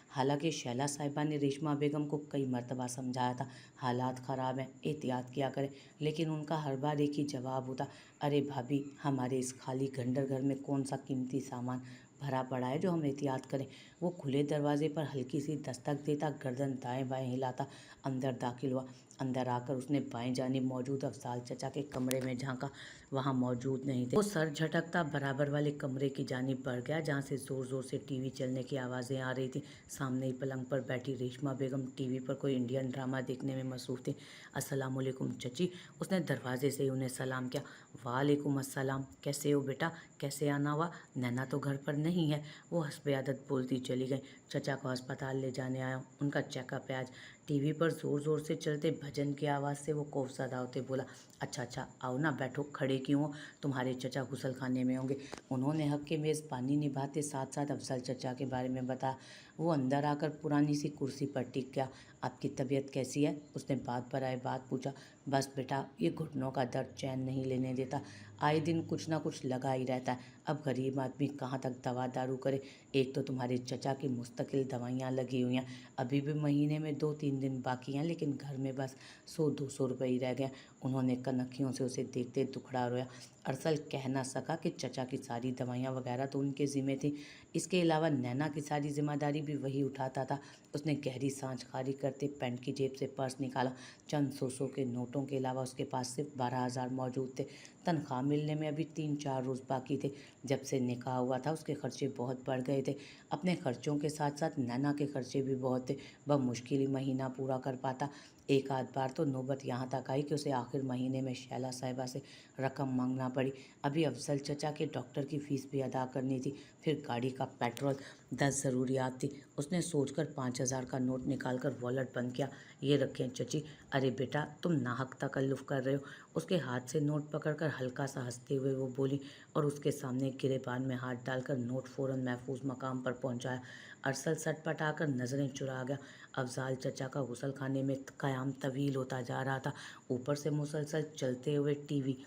हालांकि शैला साहिबा ने रेशमा बेगम को कई मरतबा समझाया था, हालात ख़राब हैं, एहतियात किया करें, लेकिन उनका हर बार एक ही जवाब होता, अरे भाभी, हमारे इस खाली खंडर घर में कौन सा कीमती सामान भरा पड़ा है जो हम एहतियात करें। वो खुले दरवाजे पर हल्की सी दस्तक देता गर्दन दाएं बाएं हिलाता अंदर दाखिल हुआ। अंदर आकर उसने बाएं जानिब मौजूद अफजाल चचा के कमरे में झांका, वहाँ मौजूद नहीं थे। वो सर झटकता बराबर वाले कमरे की जानिब बढ़ गया जहाँ से ज़ोर ज़ोर से टीवी चलने की आवाज़ें आ रही थी। सामने ही पलंग पर बैठी रेशमा बेगम टीवी पर कोई इंडियन ड्रामा देखने में मसरूफ़ थी। अस्सलाम वालेकुम चची, उसने दरवाजे से ही उन्हें सलाम किया। वालेकुम अस्सलाम, कैसे हो बेटा, कैसे आना हुआ, नैना तो घर पर नहीं है। वो हस्बे आदत बोलती चली गई। चचा को अस्पताल ले जाने आया हूँ, उनका चेकअप है आज। टीवी पर ज़ोर ज़ोर से चलते भजन की आवाज़ से वो खौफज़दा होते बोला, अच्छा आओ ना, बैठो, खड़े क्यों हो, तुम्हारे चचा गुसल खाने में होंगे। उन्होंने हक के मेज़बानी निभाते साथ साथ अफजल चचा के बारे में बताया। वो अंदर आकर पुरानी सी कुर्सी पर टिक गया। आपकी तबीयत कैसी है, उसने बात पर आए बात पूछा। बस बेटा, ये घुटनों का दर्द चैन नहीं लेने देता, आए दिन कुछ ना कुछ लगा ही रहता है। अब गरीब आदमी कहाँ तक दवा दारू करे। एक तो तुम्हारे चचा की मुस्तकिल दवाइयाँ लगी हुई हैं, अभी भी महीने में 2-3 दिन बाकी हैं, लेकिन घर में बस 100-200 रुपये ही रह गए। उन्होंने कनखियों से उसे देखते दुखड़ा रोया। अरसल कह ना सका कि चचा की सारी दवाइयाँ वगैरह तो उनके ज़िम्मे थी, इसके अलावा नैना की सारी जिम्मेदारी भी वही उठाता था। उसने गहरी सांस खाली करते पैंट की जेब से पर्स निकाला। चंद 100 के नोटों के अलावा उसके पास सिर्फ 12,000 मौजूद थे। तनख्वाह मिलने में अभी 3-4 रोज़ बाकी थे। जब से निकाह हुआ था उसके खर्चे बहुत बढ़ गए थे। अपने खर्चों के साथ साथ नैना के खर्चे भी बहुत थे। वह मुश्किल ही महीना पूरा कर पाता। एक आध बार तो नौबत यहाँ तक आई कि उसे आखिर महीने में शैला साहिबा से रकम मांगना पड़ी। अभी अफजल चचा के डॉक्टर की फ़ीस भी अदा करनी थी, फिर गाड़ी का पेट्रोल, 10 ज़रूरियात थी। उसने सोचकर 5,000 का नोट निकाल कर वॉलेट बंद किया। ये रखें चची। अरे बेटा, तुम नाहक तकल्लुफ़ कर रहे हो। उसके हाथ से नोट पकड़कर हल्का सा हंसते हुए वो बोली और उसके सामने गिरेबान में हाथ डालकर नोट फ़ौरन महफूज मकाम पर पहुंचाया। अरसल सटपटाकर नज़रें चुरा गया। अफजाल चचा का गुसल खाने में क़याम तवील होता जा रहा था। ऊपर से मुसलसल चलते हुए टीवी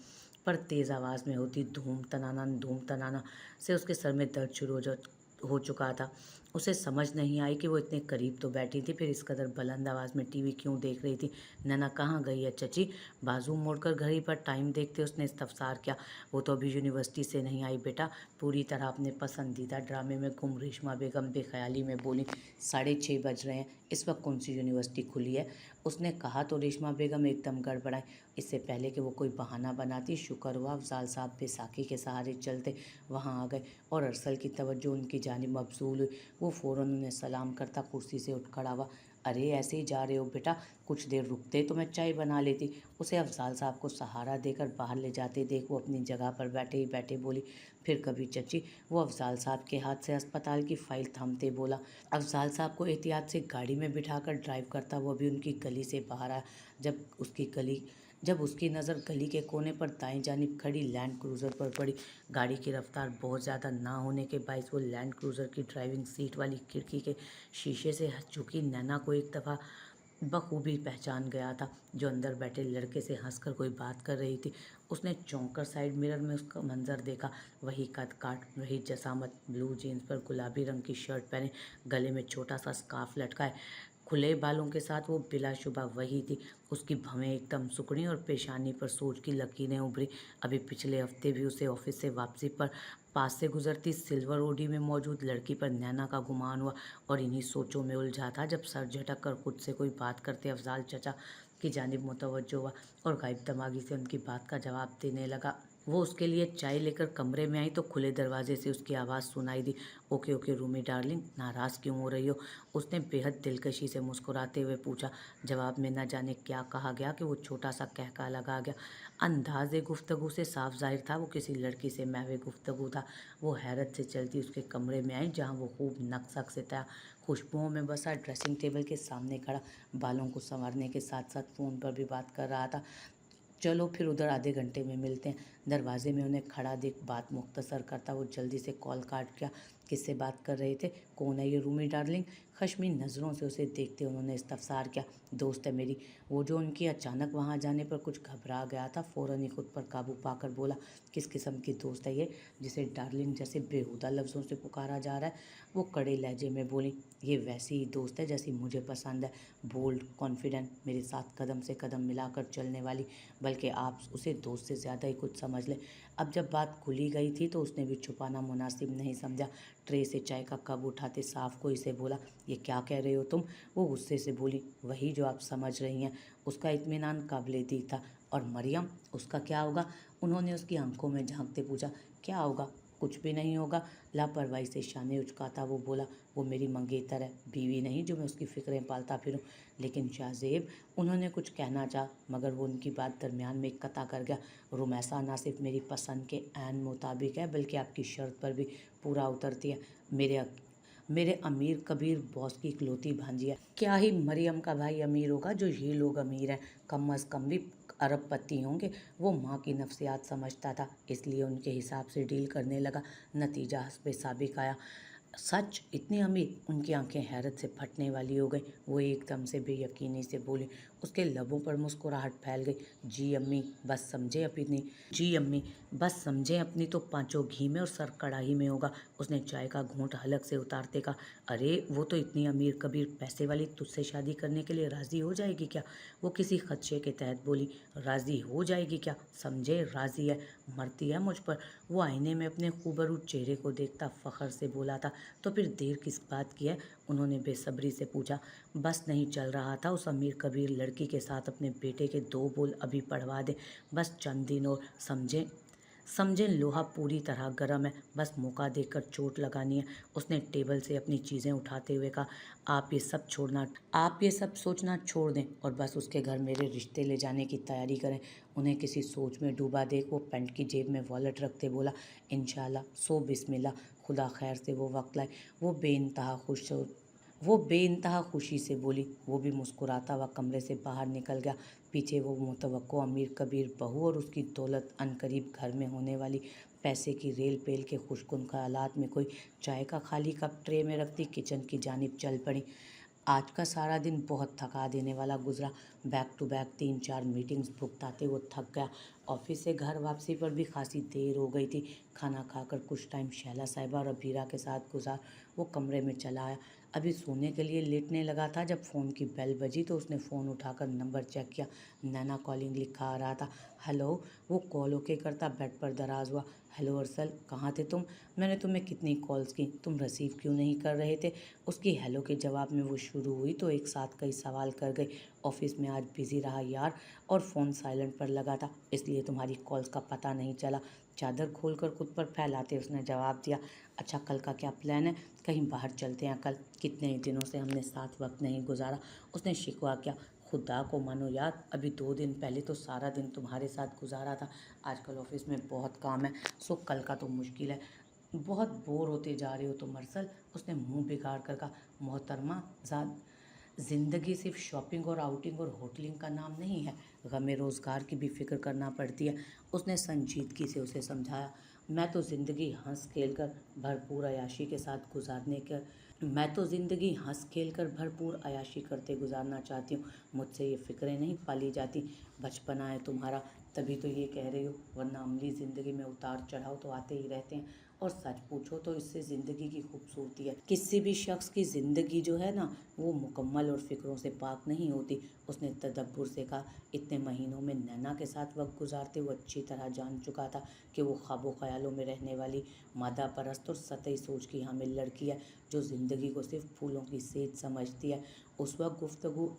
पर तेज़ आवाज़ में होती धूम तनाना से उसके सर में दर्द शुरू हो चुका था। उसे समझ नहीं आई कि वो इतने करीब तो बैठी थी, फिर इस कदर बुलंद आवाज़ में टीवी क्यों देख रही थी। नैना कहाँ गई है चची? बाजू मोड़कर घड़ी पर टाइम देखते उसने इस्तफसार किया। वो तो अभी यूनिवर्सिटी से नहीं आई बेटा। पूरी तरह अपने पसंदीदा ड्रामे में गुम रेशमा बेगम बेख्याली में बोली। 6:30 बज रहे हैं, इस वक्त कौन सी यूनिवर्सिटी खुली है? उसने कहा तो रेशमा बेगम एकदम गड़बड़ाई। इससे पहले कि वो कोई बहाना बनाती, शुक्र हुआ अफजाल साहब बैसाखी के सहारे चलते वहाँ आ गए और अरसल की तवज्जो उनकी जानिब मबजूल हुई। वो फ़ौरन उन्हें सलाम करता कुर्सी से उठ खड़ा हुआ। अरे ऐसे ही जा रहे हो बेटा? कुछ देर रुकते तो मैं चाय बना लेती। उसे अफजाल साहब को सहारा देकर बाहर ले जाते देख वो अपनी जगह पर बैठे ही बैठे बोली, फिर कभी चची? वो अफजाल साहब के हाथ से अस्पताल की फ़ाइल थामते बोला। अफजाल साहब को एहतियात से गाड़ी में बिठाकर ड्राइव करता वो भी उनकी गली से बाहर आया। जब उसकी नज़र गली के कोने पर दाएं जानिब खड़ी लैंड क्रूज़र पर पड़ी। गाड़ी की रफ्तार बहुत ज़्यादा ना होने के बायस वो लैंड क्रूज़र की ड्राइविंग सीट वाली खिड़की के शीशे से झुकी नैना को एक दफ़ा बखूबी पहचान गया था, जो अंदर बैठे लड़के से हंसकर कोई बात कर रही थी। उसने चौंक कर साइड मिरर में उसका मंजर देखा। वही कद काट, वही जसामत, ब्लू जीन्स पर गुलाबी रंग की शर्ट पहने, गले में छोटा सा स्कार्फ लटकाए, खुले बालों के साथ वो बिलाशुबा वही थी। उसकी भवें एकदम सुकड़ी और पेशानी पर सोच की लकीरें उभरी। अभी पिछले हफ्ते भी उसे ऑफिस से वापसी पर पास से गुजरती सिल्वर ओडी में मौजूद लड़की पर नैना का गुमान हुआ और इन्हीं सोचों में उलझा था जब सर झटक कर खुद से कोई बात करते अफजाल चचा की जानिब मुतवज्जो हुआ और गायब दिमागी से उनकी बात का जवाब देने लगा। वो उसके लिए चाय लेकर कमरे में आई तो खुले दरवाजे से उसकी आवाज़ सुनाई दी। ओके ओके रूमी डार्लिंग, नाराज़ क्यों हो रही हो? उसने बेहद दिलकशी से मुस्कुराते हुए पूछा। जवाब में न जाने क्या कहा गया कि वो छोटा सा कहका लगा गया। अंदाज़े गुफ्तगू से साफ जाहिर था वो किसी लड़की से महवे गुफ्तगू था। वो हैरत से चलती उसके कमरे में आई जहाँ वो खूब नक्शक से तैयार, खुशबुओं में बसा ड्रेसिंग टेबल के सामने खड़ा, बालों को संवारने के साथ साथ फ़ोन पर भी बात कर रहा था। चलो फिर उधर आधे घंटे में मिलते हैं। दरवाजे में उन्हें खड़ा देख बात मुख्तसर करता वो जल्दी से कॉल काट गया। किससे बात कर रहे थे? कौन है ये रूमी डार्लिंग? खश्मीन नज़रों से उसे देखते उन्होंने इस्तफसार किया। दोस्त है मेरी। वो जो उनकी अचानक वहाँ जाने पर कुछ घबरा गया था, फ़ौरन ही खुद पर काबू पाकर बोला, किस किस्म की दोस्त है ये जिसे डार्लिंग जैसे बेहुदा लफ्ज़ों से पुकारा जा रहा है? वो कड़े लहजे में बोली, ये वैसी ही दोस्त है जैसी मुझे पसंद है, बोल्ड, कॉन्फिडेंट, मेरे साथ कदम से कदम मिलाकर चलने वाली, बल्कि आप उसे दोस्त से ज़्यादा ही कुछ समझ लें। अब जब बात खुली गई थी तो उसने भी छुपाना मुनासिब नहीं समझा। ट्रे से चाय का कप उठाते साफ कोई से बोला, ये क्या कह रहे हो तुम? वो गुस्से से बोली, वही जो आप समझ रही हैं। उसका इत्मीनान काबिले दीद था। और मरियम, उसका क्या होगा? उन्होंने उसकी आंखों में झांकते पूछा। क्या होगा? कुछ भी नहीं होगा। लापरवाही से शाने उचकाता वो बोला, वो मेरी मंगेतर है, बीवी नहीं जो मैं उसकी फ़िक्रें पालता फिरूं। लेकिन शाहजेब, उन्होंने कुछ कहना चाहा मगर वो उनकी बात दरमियान में कता कर गया। रुमैसा ना सिर्फ मेरी पसंद के ऐन मुताबिक है बल्कि आपकी शर्त पर भी पूरा उतरती है। मेरे अमीर कबीर बॉस की इकलौती भांजी है। क्या ही मरियम का भाई अमीर होगा जो ये लोग अमीर हैं? कम अज़ कम भी अरबपति होंगे। वो माँ की नफ्सियात समझता था, इसलिए उनके हिसाब से डील करने लगा। नतीजा हस्बे साबिक आया। सच? इतनी अमीर? उनकी आंखें हैरत से फटने वाली हो गई। वो एकदम से बेयकीनी से बोली। उसके लबों पर मुस्कुराहट फैल गई। जी अम्मी, बस समझें अपनी तो पांचों घी में और सर कढ़ाई में होगा। उसने चाय का घूंट हलक से उतारते कहा, अरे वो तो इतनी अमीर कबीर पैसे वाली तुझसे शादी करने के लिए राज़ी हो जाएगी क्या? वो किसी खदशे के तहत बोली। राज़ी हो जाएगी क्या? समझे, राज़ी है, मरती है मुझ पर। वो आईने में अपने खूबरू चेहरे को देखता फ़ख्र से बोला था, तो फिर देर किस बात की है? उन्होंने बेसब्री से पूछा। बस नहीं चल रहा था उस अमीर कबीर लड़की के साथ अपने बेटे के 2 बोल अभी पढ़वा दे, बस चंद दिन और, समझें लोहा पूरी तरह गर्म है, बस मौका देकर चोट लगानी है। उसने टेबल से अपनी चीज़ें उठाते हुए कहा, आप ये सब सोचना छोड़ दें और बस उसके घर मेरे रिश्ते ले जाने की तैयारी करें। उन्हें किसी सोच में डूबा देख वो पैंट की जेब में वॉलेट रखते बोला, इंशाल्लाह, सो बिस्मिल्लाह, खुदा खैर से वो वक्त लाए। वो बेइंतहा खुशी से बोली। वो भी मुस्कुराता हुआ कमरे से बाहर निकल गया। पीछे वो मुतवक्को अमीर कबीर बहू और उसकी दौलत अनकरीब घर में होने वाली पैसे की रेल पेल के खुशकुन ख्यालात में कोई चाय का खाली कप ट्रे में रखती किचन की जानिब चल पड़ी। आज का सारा दिन बहुत थका देने वाला गुजरा। बैक टू बैक 3-4 मीटिंग्स भुगताते वो थक गया। ऑफिस से घर वापसी पर भी खासी देर हो गई थी। खाना खाकर कुछ टाइम शैला साहिबा और अबीरा के साथ गुजार वो कमरे में चला आया। अभी सोने के लिए लेटने लगा था जब फ़ोन की बेल बजी तो उसने फ़ोन उठाकर नंबर चेक किया। नैना कॉलिंग लिखा आ रहा था। हेलो। वो कॉल ओके करता बेड पर दराज हुआ। हेलो अरसल, कहाँ थे तुम? मैंने तुम्हें कितनी कॉल्स की, तुम रिसीव क्यों नहीं कर रहे थे? उसकी हेलो के जवाब में वो शुरू हुई तो एक साथ कई सवाल कर गई। ऑफिस में आज बिजी रहा यार, और फ़ोन साइलेंट पर लगा था, इसलिए तुम्हारी कॉल्स का पता नहीं चला। चादर खोलकर खुद पर फैलाते उसने जवाब दिया। अच्छा, कल का क्या प्लान है? कहीं बाहर चलते हैं कल, कितने ही दिनों से हमने साथ वक्त नहीं गुजारा। उसने शिकवा किया। खुदा को मानो यार, अभी 2 दिन पहले तो सारा दिन तुम्हारे साथ गुजारा था। आजकल ऑफिस में बहुत काम है, सो कल का तो मुश्किल है। बहुत बोर होते जा रहे हो तुम अरसल, उसने मुंह बिगाड़ कर कहा। मोहतरमा, ज़िंदगी सिर्फ शॉपिंग और आउटिंग और होटलिंग का नाम नहीं है, गमे रोज़गार की भी फिक्र करना पड़ती है। उसने संजीदगी से उसे समझाया। मैं तो ज़िंदगी हंस खेल कर भरपूर अयाशी के साथ गुजारने के मैं तो ज़िंदगी हंस खेल कर भरपूर अयाशी करते गुजारना चाहती हूँ। मुझसे ये फ़िक्रें नहीं पाली जाती। बचपना है तुम्हारा, तभी तो ये कह रही हो, वरना अमली ज़िंदगी में उतार चढ़ाव तो आते ही रहते हैं। और सच पूछो तो इससे ज़िंदगी की खूबसूरती है। किसी भी शख्स की ज़िंदगी जो है ना, वो मुकम्मल और फ़िक्रों से पाक नहीं होती। उसने तदब्बुर से कहा। इतने महीनों में नैना के साथ वक्त गुजारते वो अच्छी तरह जान चुका था कि वो ख्वाबों ख्यालों में रहने वाली मादा परस्त और सतही सोच की हामिल लड़की है, जो ज़िंदगी को सिर्फ फूलों की सेज समझती है। उस वक्त गुफ्तगू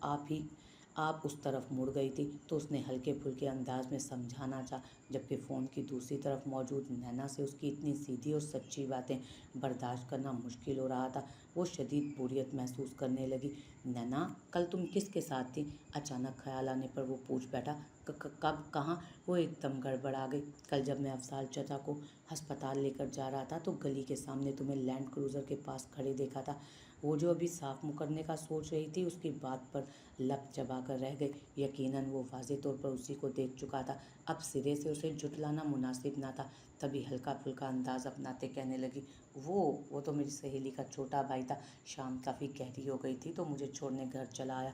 आप उस तरफ मुड़ गई थी तो उसने हल्के फुल्के अंदाज में समझाना चाहा, जबकि फ़ोन की दूसरी तरफ मौजूद नैना से उसकी इतनी सीधी और सच्ची बातें बर्दाश्त करना मुश्किल हो रहा था। वो शदीद बोरियत महसूस करने लगी। नैना, कल तुम किसके साथ थी? अचानक ख्याल आने पर वो पूछ बैठा। कब, कहाँ? वो एकदम गड़बड़ आ गई। कल जब मैं अफजाल चचा को अस्पताल लेकर जा रहा था तो गली के सामने तुम्हें लैंड क्रूज़र के पास खड़े देखा था। वो जो अभी साफ मुकरने का सोच रही थी उसकी बात पर लब चबा कर रह गई। यकीनन वो वाज़ेह तौर पर उसी को देख चुका था। अब सिरे से उसे जुटलाना मुनासिब ना था। तभी हल्का फुल्का अंदाज अपनाते कहने लगी, वो तो मेरी सहेली का छोटा भाई था। शाम काफ़ी गहरी हो गई थी तो मुझे छोड़ने घर चला आया।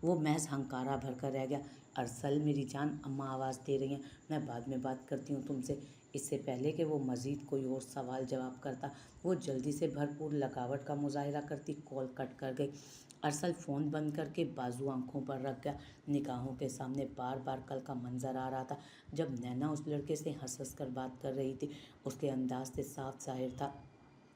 वो महज हंकारा भर कर रह गया। अरसल मेरी जान, अम्मा आवाज़ दे रही हैं, मैं बाद में बात करती हूँ तुमसे। इससे पहले कि वो मज़ीद कोई और सवाल जवाब करता, वो जल्दी से भरपूर लगावट का मुजाहिरा करती कॉल कट कर गई। अरसल फ़ोन बंद करके बाजू आंखों पर रख गया। निगाहों के सामने बार बार कल का मंजर आ रहा था, जब नैना उस लड़के से हंस हंस कर बात कर रही थी। उसके अंदाज से साफ जाहिर था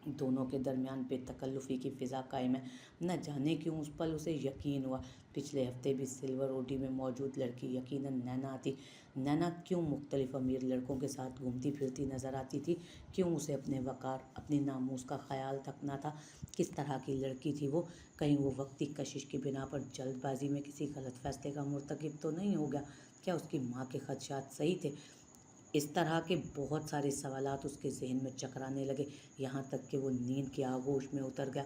दोनों के दरमियान बेतकल्लुफ़ी की फ़िज़ा कायम है। न जाने क्यों उस पल उसे यकीन हुआ, पिछले हफ्ते भी सिल्वर ओडी में मौजूद लड़की यकीनन नैना थी। नैना क्यों मुख्तलिफ अमीर लड़कों के साथ घूमती फिरती नज़र आती थी? क्यों उसे अपने वक़ार, अपनी नामूस का ख्याल तक न था? किस तरह की लड़की थी वो? कहीं वो वक्ती कशिश की बिना पर जल्दबाजी में किसी गलत फैसले का मुर्तकिब तो नहीं हो गया? क्या उसकी माँ के खदशात सही थे? इस तरह के बहुत सारे सवालात उसके ज़हन में चकराने लगे, यहाँ तक कि वो नींद के आगोश में उतर गया।